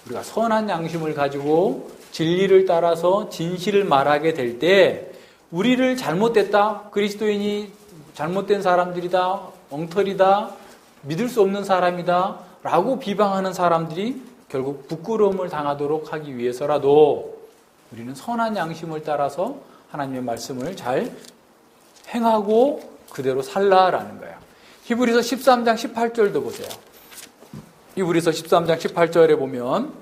우리가 선한 양심을 가지고 진리를 따라서 진실을 말하게 될 때 우리를 잘못됐다, 그리스도인이 잘못된 사람들이다, 엉터리다, 믿을 수 없는 사람이다 라고 비방하는 사람들이 결국 부끄러움을 당하도록 하기 위해서라도 우리는 선한 양심을 따라서 하나님의 말씀을 잘 행하고 그대로 살라라는 거예요. 히브리서 13장 18절도 보세요. 히브리서 13장 18절에 보면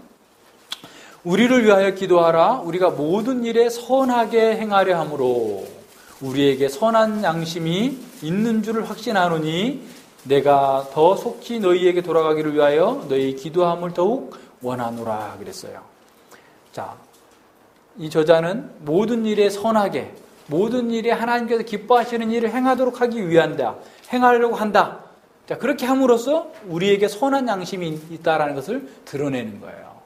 우리를 위하여 기도하라. 우리가 모든 일에 선하게 행하려 함으로 우리에게 선한 양심이 있는 줄을 확신하노니 내가 더 속히 너희에게 돌아가기를 위하여 너희 기도함을 더욱 원하노라 그랬어요. 자, 이 저자는 모든 일에 선하게, 모든 일에 하나님께서 기뻐하시는 일을 행하도록 하기 위한다. 행하려고 한다. 자, 그렇게 함으로써 우리에게 선한 양심이 있다라는 것을 드러내는 거예요.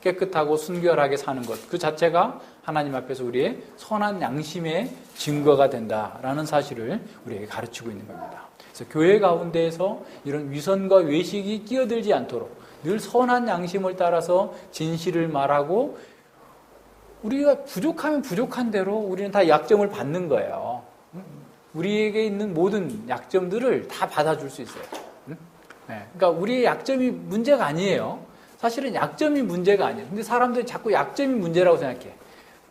깨끗하고 순결하게 사는 것, 그 자체가 하나님 앞에서 우리의 선한 양심의 증거가 된다라는 사실을 우리에게 가르치고 있는 겁니다. 그래서 교회 가운데에서 이런 위선과 외식이 끼어들지 않도록 늘 선한 양심을 따라서 진실을 말하고 우리가 부족하면 부족한 대로 우리는 다 약점을 받는 거예요. 우리에게 있는 모든 약점들을 다 받아줄 수 있어요. 그러니까 우리의 약점이 문제가 아니에요. 사실은 약점이 문제가 아니에요. 근데 사람들이 자꾸 약점이 문제라고 생각해.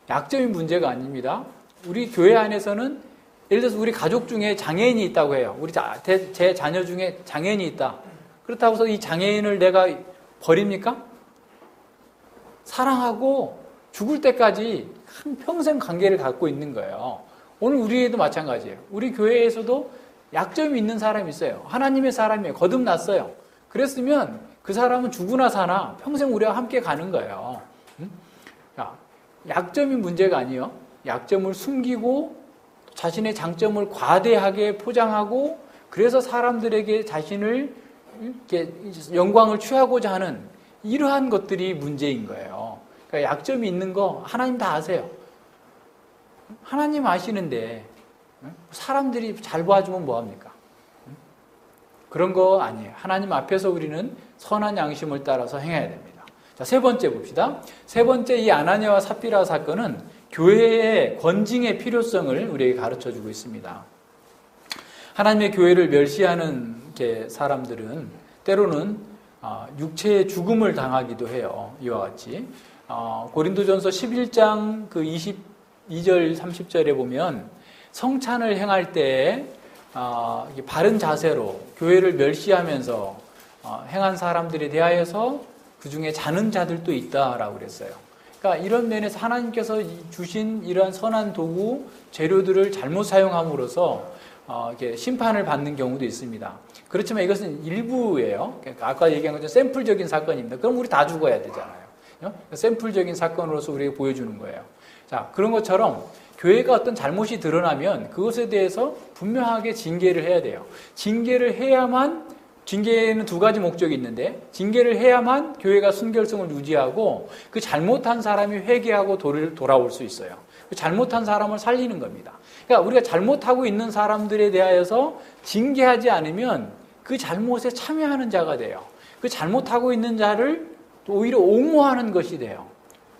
약점이 문제가 아닙니다. 우리 교회 안에서는 예를 들어서 우리 가족 중에 장애인이 있다고 해요. 제 자녀 중에 장애인이 있다. 그렇다고 해서 이 장애인을 내가 버립니까? 사랑하고 죽을 때까지 한평생 관계를 갖고 있는 거예요. 오늘 우리에도 마찬가지예요. 우리 교회에서도 약점이 있는 사람이 있어요. 하나님의 사람이에요. 거듭났어요. 그랬으면 그 사람은 죽으나 사나 평생 우리와 함께 가는 거예요. 약점이 문제가 아니에요. 약점을 숨기고 자신의 장점을 과대하게 포장하고 그래서 사람들에게 자신을 이렇게 영광을 취하고자 하는 이러한 것들이 문제인 거예요. 그러니까 약점이 있는 거 하나님 다 아세요. 하나님 아시는데 사람들이 잘 봐주면 뭐합니까? 그런 거 아니에요. 하나님 앞에서 우리는 선한 양심을 따라서 행해야 됩니다. 자, 세 번째 봅시다. 세 번째 이 아나니아와 삽비라 사건은 교회의 건징의 필요성을 우리에게 가르쳐주고 있습니다. 하나님의 교회를 멸시하는 사람들은 때로는 육체의 죽음을 당하기도 해요. 이와 같이 고린도전서 11장 그 22절 30절에 보면 성찬을 행할 때 바른 자세로 교회를 멸시하면서 행한 사람들에 대하여서 그 중에 자는 자들도 있다라고 그랬어요. 그러니까 이런 면에서 하나님께서 주신 이러한 선한 도구, 재료들을 잘못 사용함으로써 이렇게 심판을 받는 경우도 있습니다. 그렇지만 이것은 일부예요. 그러니까 아까 얘기한 것처럼 샘플적인 사건입니다. 그럼 우리 다 죽어야 되잖아요. 샘플적인 사건으로서 우리에게 보여주는 거예요. 자, 그런 것처럼 교회가 어떤 잘못이 드러나면 그것에 대해서 분명하게 징계를 해야 돼요. 징계를 해야만, 징계에는 두 가지 목적이 있는데 징계를 해야만 교회가 순결성을 유지하고 그 잘못한 사람이 회개하고 돌아올 수 있어요. 그 잘못한 사람을 살리는 겁니다. 그러니까 우리가 잘못하고 있는 사람들에 대하여서 징계하지 않으면 그 잘못에 참여하는 자가 돼요. 그 잘못하고 있는 자를 오히려 옹호하는 것이 돼요.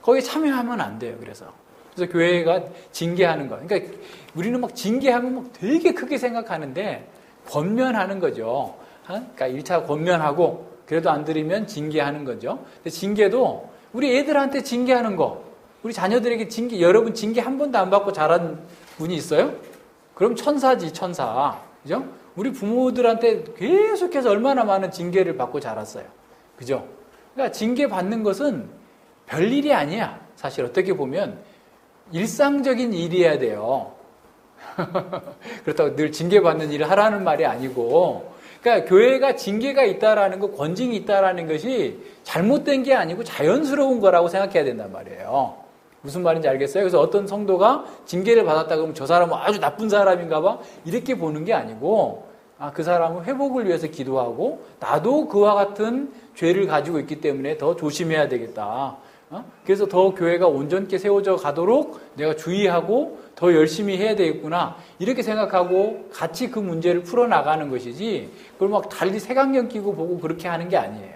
거기에 참여하면 안 돼요. 그래서 교회가 징계하는 거. 그러니까 우리는 막 징계하면 막 되게 크게 생각하는데 권면하는 거죠. 그러니까 1차 권면하고 그래도 안 들으면 징계하는 거죠. 근데 징계도 우리 애들한테 징계하는 거, 우리 자녀들에게 징계, 여러분 징계 한 번도 안 받고 자란 분이 있어요? 그럼 천사지, 천사. 그죠? 우리 부모들한테 계속해서 얼마나 많은 징계를 받고 자랐어요. 그죠? 그러니까 징계 받는 것은 별일이 아니야. 사실 어떻게 보면 일상적인 일이어야 돼요. 그렇다고 늘 징계받는 일을 하라는 말이 아니고 그러니까 교회가 징계가 있다라는 거, 권징이 있다라는 것이 잘못된 게 아니고 자연스러운 거라고 생각해야 된단 말이에요. 무슨 말인지 알겠어요? 그래서 어떤 성도가 징계를 받았다 그러면 저 사람은 아주 나쁜 사람인가 봐? 이렇게 보는 게 아니고, 그 사람은 회복을 위해서 기도하고 나도 그와 같은 죄를 가지고 있기 때문에 더 조심해야 되겠다. 그래서 더 교회가 온전케 세워져 가도록 내가 주의하고 더 열심히 해야 되겠구나. 이렇게 생각하고 같이 그 문제를 풀어나가는 것이지, 그걸 막 달리 색안경 끼고 보고 그렇게 하는 게 아니에요.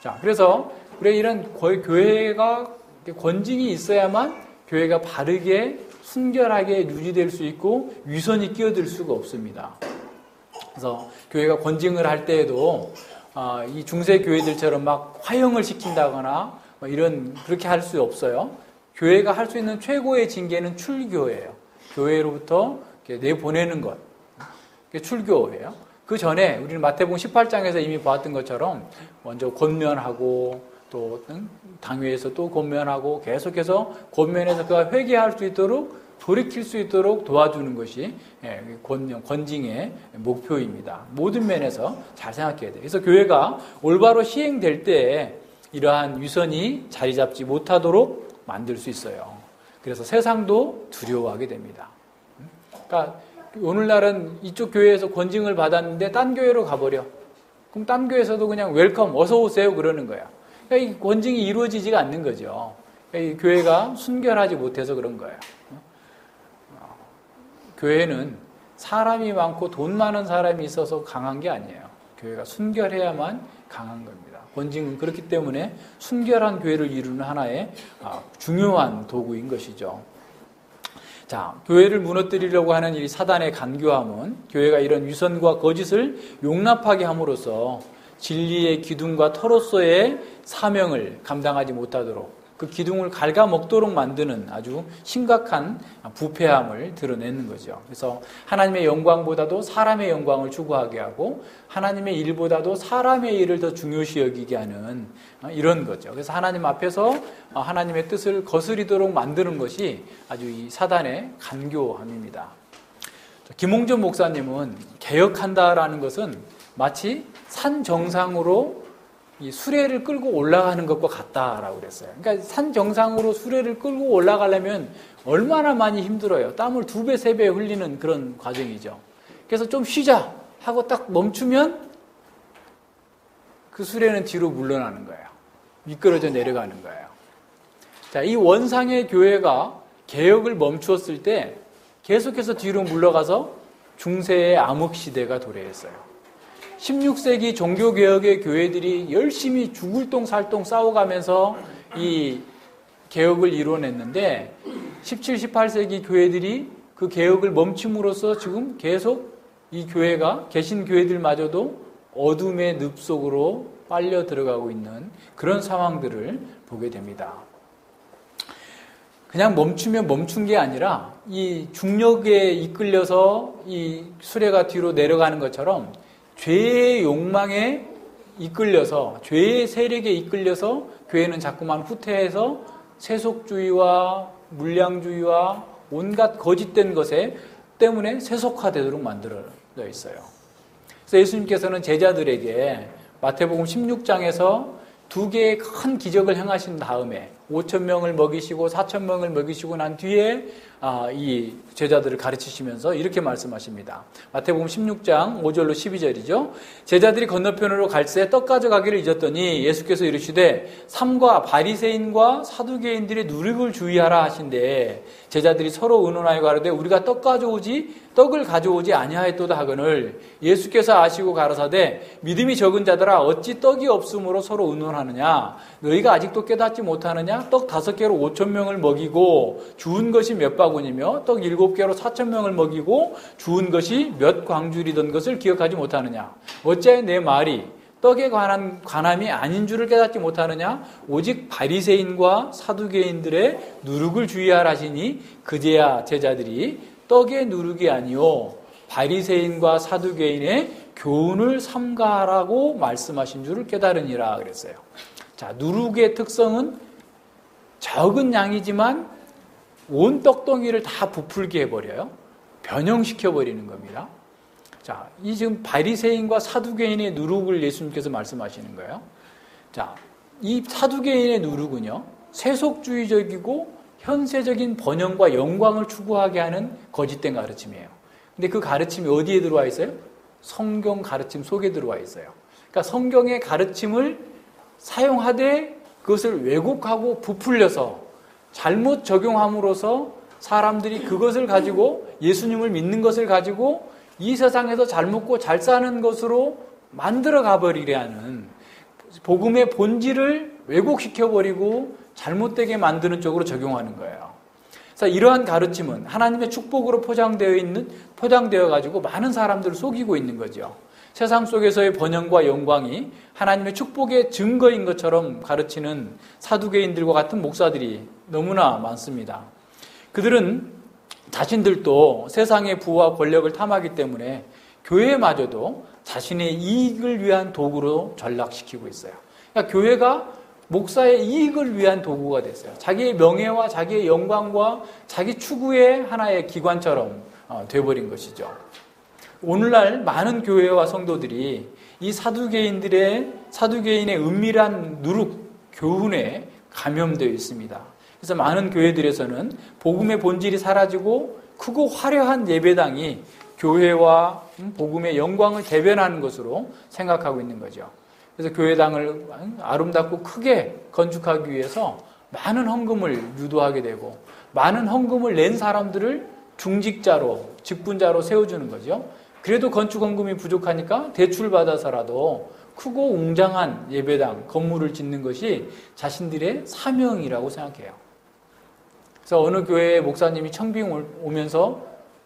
자, 그래서 우리 이런 교회가 권징이 있어야만 교회가 바르게 순결하게 유지될 수 있고 위선이 끼어들 수가 없습니다. 그래서 교회가 권징을 할 때에도 이 중세 교회들처럼 막 화형을 시킨다거나 그렇게 할 수 없어요. 교회가 할 수 있는 최고의 징계는 출교예요. 교회로부터 내보내는 것. 그게 출교예요. 그 전에 우리는 마태복음 18장에서 이미 보았던 것처럼 먼저 권면하고 또 당회에서 또 권면하고 계속해서 권면해서 그가 회개할 수 있도록 돌이킬 수 있도록 도와주는 것이 권징의 목표입니다. 모든 면에서 잘 생각해야 돼요. 그래서 교회가 올바로 시행될 때 이러한 위선이 자리 잡지 못하도록 만들 수 있어요. 그래서 세상도 두려워하게 됩니다. 그러니까 오늘날은 이쪽 교회에서 권징을 받았는데 딴 교회로 가버려. 그럼 딴 교회에서도 그냥 웰컴, 어서 오세요 그러는 거야. 그러니까 이 권징이 이루어지지가 않는 거죠. 그러니까 이 교회가 순결하지 못해서 그런 거예요. 교회는 사람이 많고 돈 많은 사람이 있어서 강한 게 아니에요. 교회가 순결해야만 강한 겁니다. 권징은 그렇기 때문에 순결한 교회를 이루는 하나의 중요한 도구인 것이죠. 자, 교회를 무너뜨리려고 하는 이 사단의 간교함은 교회가 이런 위선과 거짓을 용납하게 함으로써 진리의 기둥과 터로서의 사명을 감당하지 못하도록 그 기둥을 갉아먹도록 만드는 아주 심각한 부패함을 드러내는 거죠. 그래서 하나님의 영광보다도 사람의 영광을 추구하게 하고 하나님의 일보다도 사람의 일을 더 중요시 여기게 하는 이런 거죠. 그래서 하나님 앞에서 하나님의 뜻을 거스리도록 만드는 것이 아주 이 사단의 간교함입니다. 김홍전 목사님은 개혁한다라는 것은 마치 산 정상으로 이 수레를 끌고 올라가는 것과 같다라고 그랬어요. 그러니까 산 정상으로 수레를 끌고 올라가려면 얼마나 많이 힘들어요. 땀을 2배, 3배 흘리는 그런 과정이죠. 그래서 좀 쉬자 하고 딱 멈추면 그 수레는 뒤로 물러나는 거예요. 미끄러져 내려가는 거예요. 자, 이 원상의 교회가 개혁을 멈추었을 때 계속해서 뒤로 물러가서 중세의 암흑시대가 도래했어요. 16세기 종교개혁의 교회들이 열심히 죽을 똥 살똥 싸워가면서 이 개혁을 이뤄냈는데 17, 18세기 교회들이 그 개혁을 멈춤으로써 지금 계속 이 교회가 계신 교회들마저도 어둠의 늪 속으로 빨려 들어가고 있는 그런 상황들을 보게 됩니다. 그냥 멈추면 멈춘 게 아니라 이 중력에 이끌려서 이 수레가 뒤로 내려가는 것처럼 죄의 욕망에 이끌려서 죄의 세력에 이끌려서 교회는 자꾸만 후퇴해서 세속주의와 물량주의와 온갖 거짓된 것에 때문에 세속화되도록 만들어져 있어요. 그래서 예수님께서는 제자들에게 마태복음 16장에서 2개의 큰 기적을 행하신 다음에 5,000명을 먹이시고 4,000명을 먹이시고 난 뒤에 이 제자들을 가르치시면서 이렇게 말씀하십니다. 마태복음 16장 5절로 12절이죠. 제자들이 건너편으로 갈새 떡 가져가기를 잊었더니 예수께서 이르시되 삼가 바리새인과 사두개인들의 누룩을 주의하라 하신대 제자들이 서로 의논하여 가로되 우리가 떡을 가져오지 아니하였도다 하거늘 예수께서 아시고 가라사대 믿음이 적은 자들아 어찌 떡이 없으므로 서로 의논하느냐 너희가 아직도 깨닫지 못하느냐 떡 5개로 5,000명을 먹이고 주운 것이 몇 바구니며 떡 7개로 4,000명을 먹이고 주운 것이 몇 광줄이던 것을 기억하지 못하느냐 어찌하여 내 말이 떡에 관한 관함이 아닌 줄을 깨닫지 못하느냐 오직 바리새인과 사두개인들의 누룩을 주의하라 하시니 그제야 제자들이 떡의 누룩이 아니요 바리새인과 사두개인의 교훈을 삼가라고 말씀하신 줄을 깨달으니라 그랬어요. 자, 누룩의 특성은 적은 양이지만 온 떡덩이를 다 부풀게 해버려요. 변형시켜버리는 겁니다. 자, 이 지금 바리새인과 사두개인의 누룩을 예수님께서 말씀하시는 거예요. 자, 이 사두개인의 누룩은요, 세속주의적이고 현세적인 번영과 영광을 추구하게 하는 거짓된 가르침이에요. 근데 그 가르침이 어디에 들어와 있어요? 성경 가르침 속에 들어와 있어요. 그러니까 성경의 가르침을 사용하되 그것을 왜곡하고 부풀려서 잘못 적용함으로써 사람들이 그것을 가지고 예수님을 믿는 것을 가지고 이 세상에서 잘 먹고 잘 사는 것으로 만들어 가버리려 하는, 복음의 본질을 왜곡시켜버리고 잘못되게 만드는 쪽으로 적용하는 거예요. 그래서 이러한 가르침은 하나님의 축복으로 포장되어 가지고 많은 사람들을 속이고 있는 거죠. 세상 속에서의 번영과 영광이 하나님의 축복의 증거인 것처럼 가르치는 사두개인들과 같은 목사들이 너무나 많습니다. 그들은 자신들도 세상의 부와 권력을 탐하기 때문에 교회마저도 자신의 이익을 위한 도구로 전락시키고 있어요. 그러니까 교회가 목사의 이익을 위한 도구가 됐어요. 자기의 명예와 자기의 영광과 자기 추구의 하나의 기관처럼 돼버린 것이죠. 오늘날 많은 교회와 성도들이 이 사두개인의 은밀한 누룩, 교훈에 감염되어 있습니다. 그래서 많은 교회들에서는 복음의 본질이 사라지고 크고 화려한 예배당이 교회와 복음의 영광을 대변하는 것으로 생각하고 있는 거죠. 그래서 교회당을 아름답고 크게 건축하기 위해서 많은 헌금을 유도하게 되고 많은 헌금을 낸 사람들을 중직자로, 직분자로 세워주는 거죠. 그래도 건축 헌금이 부족하니까 대출받아서라도 크고 웅장한 예배당, 건물을 짓는 것이 자신들의 사명이라고 생각해요. 그래서 어느 교회 목사님이 청빙 오면서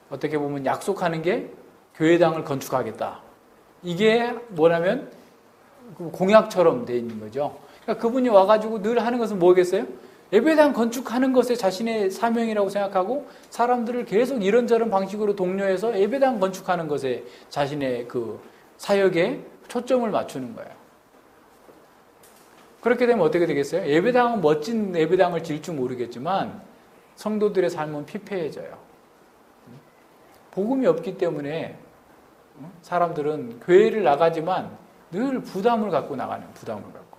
어떻게 보면 약속하는 게 교회당을 건축하겠다. 이게 뭐냐면 공약처럼 돼 있는 거죠. 그러니까 그분이 와가지고 늘 하는 것은 뭐겠어요? 예배당 건축하는 것에 자신의 사명이라고 생각하고 사람들을 계속 이런저런 방식으로 독려해서 예배당 건축하는 것에 자신의 그 사역에 초점을 맞추는 거예요. 그렇게 되면 어떻게 되겠어요? 예배당은 멋진 예배당을 지을 줄 모르겠지만 성도들의 삶은 피폐해져요. 복음이 없기 때문에 사람들은 교회를 나가지만 늘 부담을 갖고 나가는, 부담을 갖고.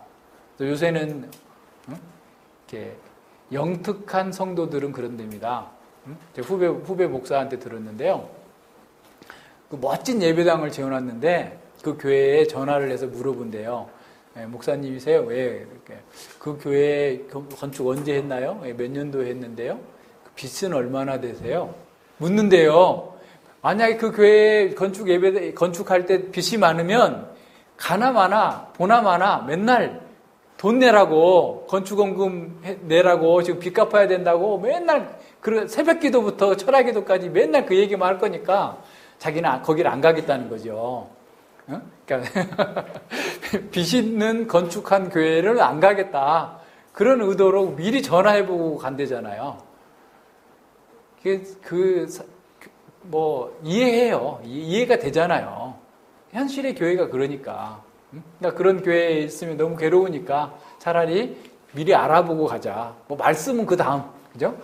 요새는 이렇게 영특한 성도들은 그런답니다. 제 후배 목사한테 들었는데요. 그 멋진 예배당을 지어놨는데 그 교회에 전화를 해서 물어본대요. 목사님이세요? 왜 이렇게 그 교회 건축 언제 했나요? 몇 년도에 했는데요? 그 빚은 얼마나 되세요? 묻는데요. 만약에 그 교회 건축할 때 빚이 많으면 가나 마나 보나 마나 맨날 돈 내라고, 건축원금 내라고, 지금 빚 갚아야 된다고 맨날 새벽 기도부터 철야 기도까지 맨날 그 얘기만 할 거니까 자기는 거기를 안 가겠다는 거죠. 그러니까 빚 있는 건축한 교회를 안 가겠다. 그런 의도로 미리 전화해보고 간대잖아요. 이해해요. 이해가 되잖아요. 현실의 교회가 그러니까. 그러니까 그런 교회에 있으면 너무 괴로우니까 차라리 미리 알아보고 가자. 말씀은 그 다음, 그죠?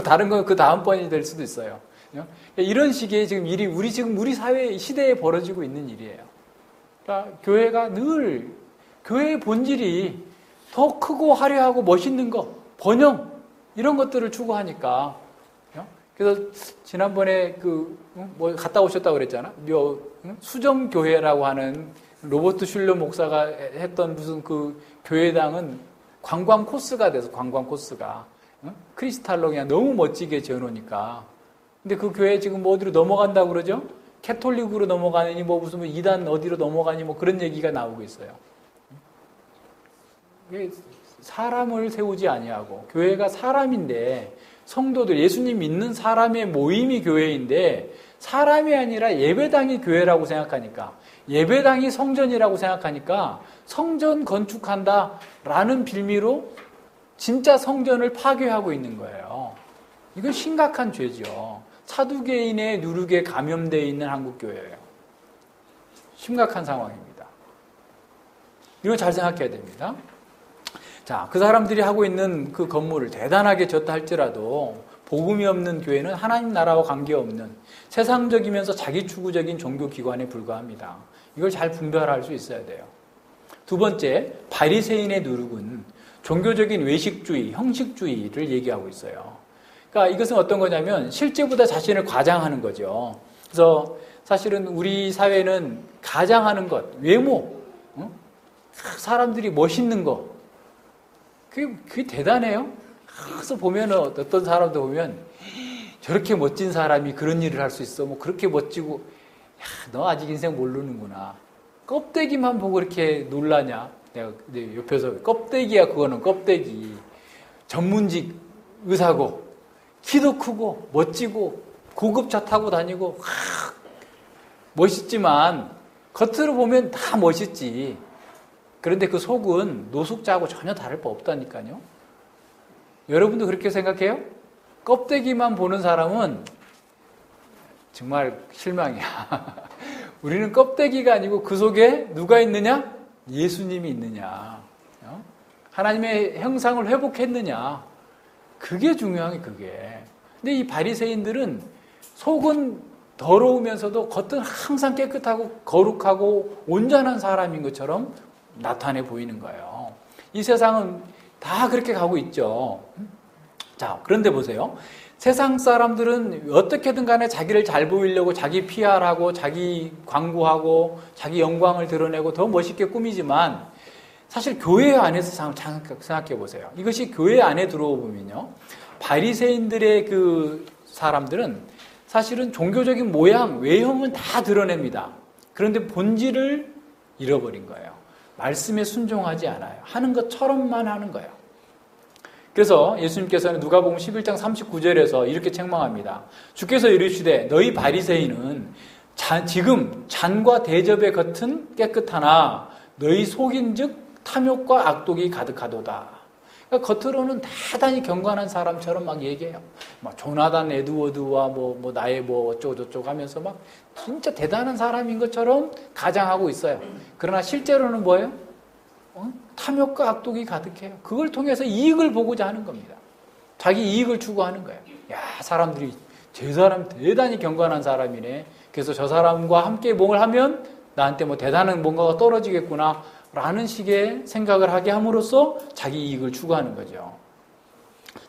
다른 건 그 다음번이 될 수도 있어요. 이런 식의 지금 일이 우리 사회 시대에 벌어지고 있는 일이에요. 그러니까 교회가 늘 교회의 본질이 더 크고 화려하고 멋있는 거, 번영 이런 것들을 추구하니까. 그래서 지난번에 갔다 오셨다고 그랬잖아. 수정교회라고 하는 로버트 슐러 목사가 했던 무슨 그 교회당은 관광 코스가 돼서 관광 코스가 크리스탈로 그냥 너무 멋지게 지어놓으니까. 근데 그 교회 지금 어디로 넘어간다고 그러죠? 캐톨릭으로 넘어가느니 무슨 이단 어디로 넘어가니 그런 얘기가 나오고 있어요. 사람을 세우지 아니하고 교회가 사람인데 성도들 예수님 믿는 사람의 모임이 교회인데 사람이 아니라 예배당이 교회라고 생각하니까 예배당이 성전이라고 생각하니까 성전 건축한다라는 빌미로 진짜 성전을 파괴하고 있는 거예요. 이건 심각한 죄죠. 사두개인의 누룩에 감염되어 있는 한국교회예요. 심각한 상황입니다. 이거 잘 생각해야 됩니다. 자, 그 사람들이 하고 있는 그 건물을 대단하게 졌다 할지라도 복음이 없는 교회는 하나님 나라와 관계없는 세상적이면서 자기 추구적인 종교기관에 불과합니다. 이걸 잘 분별할 수 있어야 돼요. 두 번째, 바리새인의 누룩은 종교적인 외식주의, 형식주의를 얘기하고 있어요. 그러니까 이것은 어떤 거냐면 실제보다 자신을 과장하는 거죠. 그래서 사실은 우리 사회는 가장하는 것, 외모, 사람들이 멋있는 거, 그게 대단해요. 그래서 보면 어떤 사람도 보면 저렇게 멋진 사람이 그런 일을 할 수 있어. 뭐 그렇게 멋지고, 야, 너 아직 인생 모르는구나. 껍데기만 보고 이렇게 놀라냐? 내가 옆에서 껍데기야, 그거는 껍데기. 전문직 의사고, 키도 크고, 멋지고, 고급차 타고 다니고, 멋있지만, 겉으로 보면 다 멋있지. 그런데 그 속은 노숙자하고 전혀 다를 바 없다니까요. 여러분도 그렇게 생각해요? 껍데기만 보는 사람은 정말 실망이야. 우리는 껍데기가 아니고 그 속에 누가 있느냐? 예수님이 있느냐. 하나님의 형상을 회복했느냐. 그게 중요한 게 그게. 근데 이 바리새인들은 속은 더러우면서도 겉은 항상 깨끗하고 거룩하고 온전한 사람인 것처럼 나타내 보이는 거예요. 이 세상은 다 그렇게 가고 있죠. 자, 그런데 보세요. 세상 사람들은 어떻게든 간에 자기를 잘 보이려고 자기 PR하고 자기 광고하고 자기 영광을 드러내고 더 멋있게 꾸미지만 사실 교회 안에서 생각해 보세요. 이것이 교회 안에 들어오 보면요. 바리새인들의 그 사람들은 사실은 종교적인 모양, 외형은 다 드러냅니다. 그런데 본질을 잃어버린 거예요. 말씀에 순종하지 않아요. 하는 것처럼만 하는 거예요. 그래서 예수님께서는 누가복음 11장 39절에서 이렇게 책망합니다. 주께서 이르시되 너희 바리새인은 지금 잔과 대접의 겉은 깨끗하나 너희 속인즉 탐욕과 악독이 가득하도다. 그러니까 겉으로는 대단히 경건한 사람처럼 막 얘기해요. 막 조나단 에드워드와 뭐 나의 뭐 어쩌고저쩌고 하면서 막 진짜 대단한 사람인 것처럼 가장하고 있어요. 그러나 실제로는 뭐예요? 탐욕과 악독이 가득해요. 그걸 통해서 이익을 보고자 하는 겁니다. 자기 이익을 추구하는 거예요. 야, 사람들이 저 사람 대단히 경건한 사람이네. 그래서 저 사람과 함께 뭘 하면 나한테 뭐 대단한 뭔가가 떨어지겠구나 라는 식의 생각을 하게 함으로써 자기 이익을 추구하는 거죠.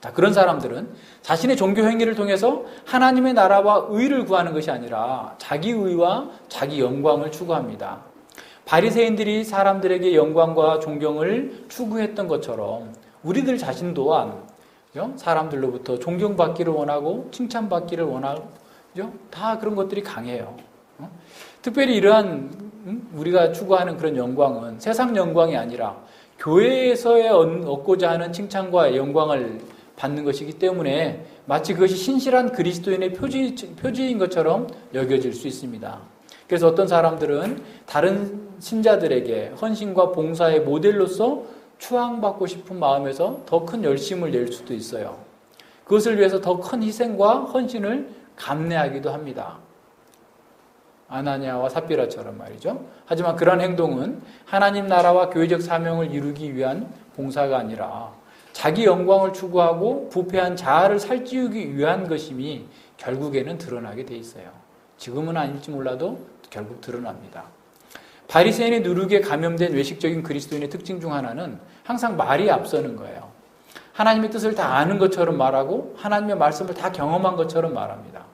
자, 그런 사람들은 자신의 종교 행위를 통해서 하나님의 나라와 의를 구하는 것이 아니라 자기 의와 자기 영광을 추구합니다. 바리새인들이 사람들에게 영광과 존경을 추구했던 것처럼 우리들 자신 또한 사람들로부터 존경받기를 원하고 칭찬받기를 원하고 다 그런 것들이 강해요. 특별히 이러한 우리가 추구하는 그런 영광은 세상 영광이 아니라 교회에서의 얻고자 하는 칭찬과 영광을 받는 것이기 때문에 마치 그것이 신실한 그리스도인의 표지인 것처럼 여겨질 수 있습니다. 그래서 어떤 사람들은 다른 신자들에게 헌신과 봉사의 모델로서 추앙받고 싶은 마음에서 더 큰 열심을 낼 수도 있어요. 그것을 위해서 더 큰 희생과 헌신을 감내하기도 합니다. 아나니아와 삽비라처럼 말이죠. 하지만 그런 행동은 하나님 나라와 교회적 사명을 이루기 위한 봉사가 아니라 자기 영광을 추구하고 부패한 자아를 살찌우기 위한 것임이 결국에는 드러나게 돼 있어요. 지금은 아닐지 몰라도 결국 드러납니다. 바리새인의 누룩에 감염된 외식적인 그리스도인의 특징 중 하나는 항상 말이 앞서는 거예요. 하나님의 뜻을 다 아는 것처럼 말하고 하나님의 말씀을 다 경험한 것처럼 말합니다.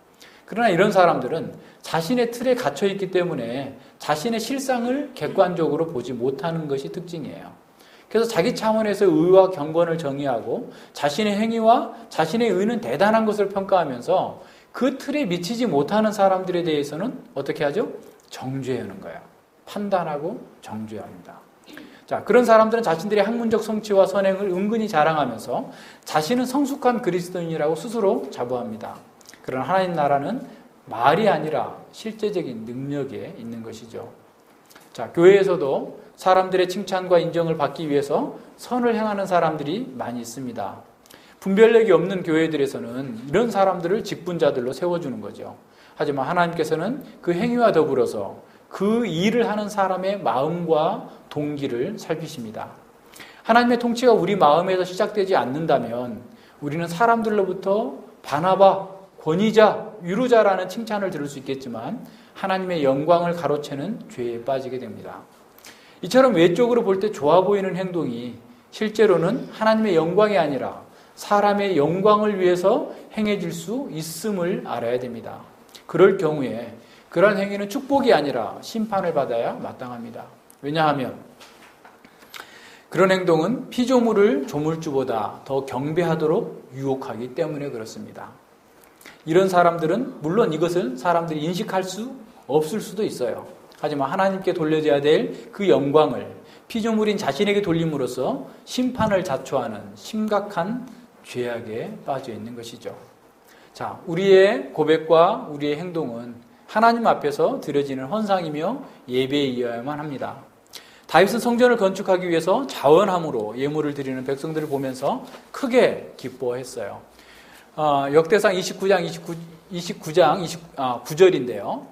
그러나 이런 사람들은 자신의 틀에 갇혀 있기 때문에 자신의 실상을 객관적으로 보지 못하는 것이 특징이에요. 그래서 자기 차원에서 의와 경건을 정의하고 자신의 행위와 자신의 의는 대단한 것을 평가하면서 그 틀에 미치지 못하는 사람들에 대해서는 어떻게 하죠? 정죄하는 거예요. 판단하고 정죄합니다. 자, 그런 사람들은 자신들의 학문적 성취와 선행을 은근히 자랑하면서 자신은 성숙한 그리스도인이라고 스스로 자부합니다. 그러나 하나님 나라는 말이 아니라 실제적인 능력에 있는 것이죠. 자, 교회에서도 사람들의 칭찬과 인정을 받기 위해서 선을 행하는 사람들이 많이 있습니다. 분별력이 없는 교회들에서는 이런 사람들을 직분자들로 세워주는 거죠. 하지만 하나님께서는 그 행위와 더불어서 그 일을 하는 사람의 마음과 동기를 살피십니다. 하나님의 통치가 우리 마음에서 시작되지 않는다면 우리는 사람들로부터 바나바, 권위자, 위로자라는 칭찬을 들을 수 있겠지만 하나님의 영광을 가로채는 죄에 빠지게 됩니다. 이처럼 외적으로 볼 때 좋아 보이는 행동이 실제로는 하나님의 영광이 아니라 사람의 영광을 위해서 행해질 수 있음을 알아야 됩니다. 그럴 경우에 그러한 행위는 축복이 아니라 심판을 받아야 마땅합니다. 왜냐하면 그런 행동은 피조물을 조물주보다 더 경배하도록 유혹하기 때문에 그렇습니다. 이런 사람들은 물론 이것을 사람들이 인식할 수 없을 수도 있어요. 하지만 하나님께 돌려져야 될 그 영광을 피조물인 자신에게 돌림으로써 심판을 자초하는 심각한 죄악에 빠져 있는 것이죠. 자, 우리의 고백과 우리의 행동은 하나님 앞에서 드려지는 헌상이며 예배에 이어야만 합니다. 다윗은 성전을 건축하기 위해서 자원함으로 예물을 드리는 백성들을 보면서 크게 기뻐했어요. 역대상 29장 9절인데요.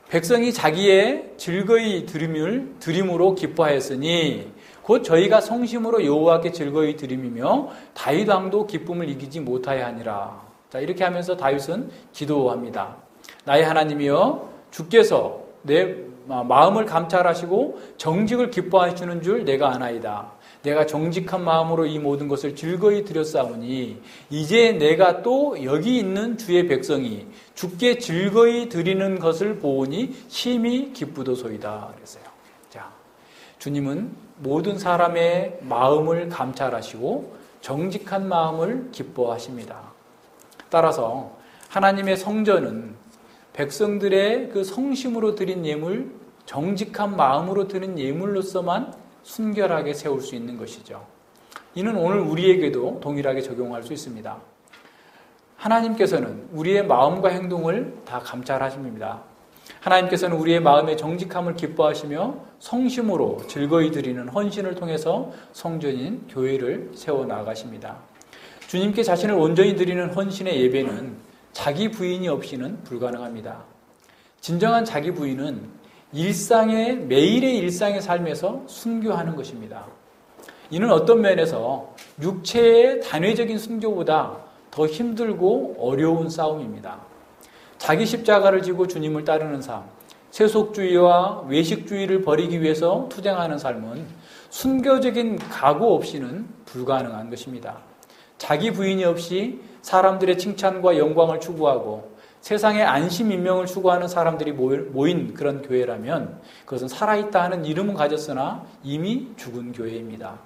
백성이 자기의 즐거이 드림으로 기뻐하였으니 곧 저희가 성심으로 여호와께 즐거이 드림이며 다윗 왕도 기쁨을 이기지 못하여 하니라. 자, 이렇게 하면서 다윗은 기도합니다. 나의 하나님이여, 주께서 내 마음을 감찰하시고 정직을 기뻐하시는 줄 내가 아나이다. 내가 정직한 마음으로 이 모든 것을 즐거이 드렸사오니 이제 내가 또 여기 있는 주의 백성이 주께 즐거이 드리는 것을 보오니 심히 기쁘도소이다. 그랬어요. 자, 주님은 모든 사람의 마음을 감찰하시고 정직한 마음을 기뻐하십니다. 따라서 하나님의 성전은 백성들의 그 성심으로 드린 예물, 정직한 마음으로 드린 예물로서만 순결하게 세울 수 있는 것이죠. 이는 오늘 우리에게도 동일하게 적용할 수 있습니다. 하나님께서는 우리의 마음과 행동을 다 감찰하십니다. 하나님께서는 우리의 마음의 정직함을 기뻐하시며 성심으로 즐거이 드리는 헌신을 통해서 성전인 교회를 세워나가십니다. 주님께 자신을 온전히 드리는 헌신의 예배는 자기 부인이 없이는 불가능합니다. 진정한 자기 부인은 매일의 일상의 삶에서 순교하는 것입니다. 이는 어떤 면에서 육체의 단회적인 순교보다 더 힘들고 어려운 싸움입니다. 자기 십자가를 지고 주님을 따르는 삶, 세속주의와 외식주의를 버리기 위해서 투쟁하는 삶은 순교적인 각오 없이는 불가능한 것입니다. 자기 부인이 없이 사람들의 칭찬과 영광을 추구하고 세상의 안심 인명을 추구하는 사람들이 모인 그런 교회라면 그것은 살아있다 하는 이름은 가졌으나 이미 죽은 교회입니다.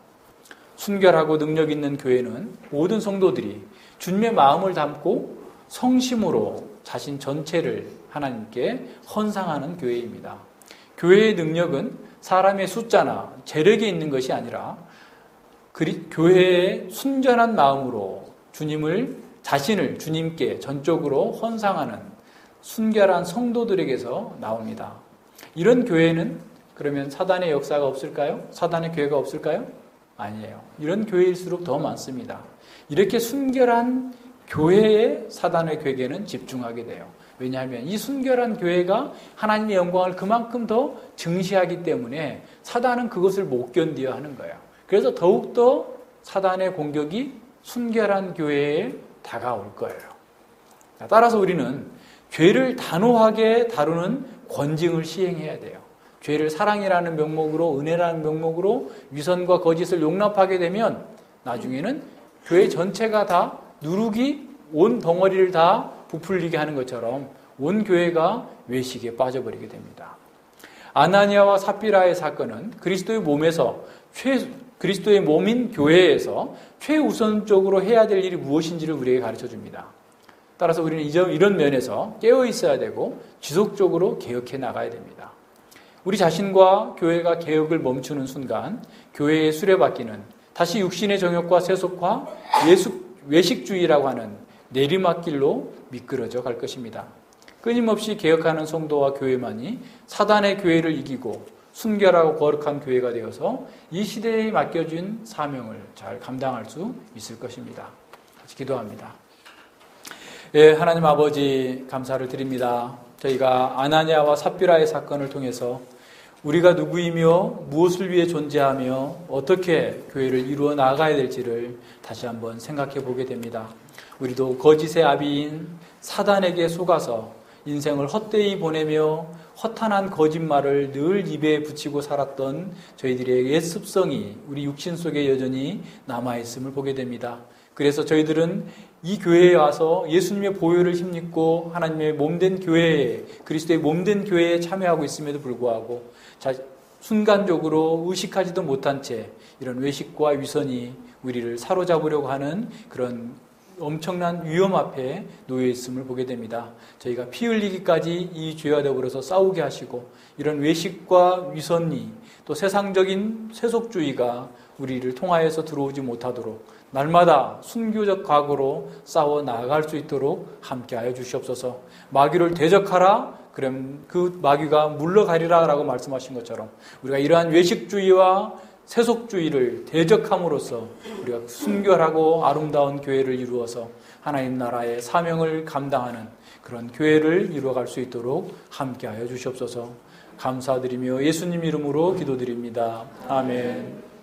순결하고 능력 있는 교회는 모든 성도들이 주님의 마음을 담고 성심으로 자신 전체를 하나님께 헌상하는 교회입니다. 교회의 능력은 사람의 숫자나 재력에 있는 것이 아니라 교회의 순전한 마음으로 자신을 주님께 전적으로 헌상하는 순결한 성도들에게서 나옵니다. 이런 교회는 그러면 사단의 역사가 없을까요? 사단의 교회가 없을까요? 아니에요. 이런 교회일수록 더 많습니다. 이렇게 순결한 교회에 사단의 괴계는 집중하게 돼요. 왜냐하면 이 순결한 교회가 하나님의 영광을 그만큼 더 증시하기 때문에 사단은 그것을 못 견뎌 하는 거예요. 그래서 더욱더 사단의 공격이 순결한 교회에 다가올 거예요. 따라서 우리는 죄를 단호하게 다루는 권징을 시행해야 돼요. 죄를 사랑이라는 명목으로, 은혜라는 명목으로 위선과 거짓을 용납하게 되면 나중에는 교회 전체가 다 누룩이 온 덩어리를 다 부풀리게 하는 것처럼 온 교회가 외식에 빠져버리게 됩니다. 아나니아와 삽비라의 사건은 그리스도의 몸인 교회에서 최우선적으로 해야 될 일이 무엇인지를 우리에게 가르쳐 줍니다. 따라서 우리는 이런 면에서 깨어 있어야 되고 지속적으로 개혁해 나가야 됩니다. 우리 자신과 교회가 개혁을 멈추는 순간 교회의 수레바퀴는 다시 육신의 정욕과 세속화, 외식주의라고 하는 내리막길로 미끄러져 갈 것입니다. 끊임없이 개혁하는 성도와 교회만이 사단의 교회를 이기고 순결하고 거룩한 교회가 되어서 이 시대에 맡겨진 사명을 잘 감당할 수 있을 것입니다. 같이 기도합니다. 예, 하나님 아버지 감사를 드립니다. 저희가 아나니아와 삽비라의 사건을 통해서 우리가 누구이며 무엇을 위해 존재하며 어떻게 교회를 이루어 나가야 될지를 다시 한번 생각해 보게 됩니다. 우리도 거짓의 아비인 사단에게 속아서 인생을 헛되이 보내며 허탄한 거짓말을 늘 입에 붙이고 살았던 저희들의 옛 습성이 우리 육신 속에 여전히 남아있음을 보게 됩니다. 그래서 저희들은 이 교회에 와서 예수님의 보혈을 힘입고 하나님의 몸된 교회에, 그리스도의 몸된 교회에 참여하고 있음에도 불구하고 순간적으로 의식하지도 못한 채 이런 외식과 위선이 우리를 사로잡으려고 하는 그런 엄청난 위험 앞에 놓여 있음을 보게 됩니다. 저희가 피 흘리기까지 이 죄와 더불어서 싸우게 하시고 이런 외식과 위선이 또 세상적인 세속주의가 우리를 통하여서 들어오지 못하도록 날마다 순교적 각오로 싸워 나아갈 수 있도록 함께하여 주시옵소서. 마귀를 대적하라. 그럼 그 마귀가 물러가리라 라고 말씀하신 것처럼 우리가 이러한 외식주의와 세속주의를 대적함으로써 우리가 순결하고 아름다운 교회를 이루어서 하나님 나라의 사명을 감당하는 그런 교회를 이루어갈 수 있도록 함께하여 주시옵소서. 감사드리며 예수님 이름으로 기도드립니다. 아멘.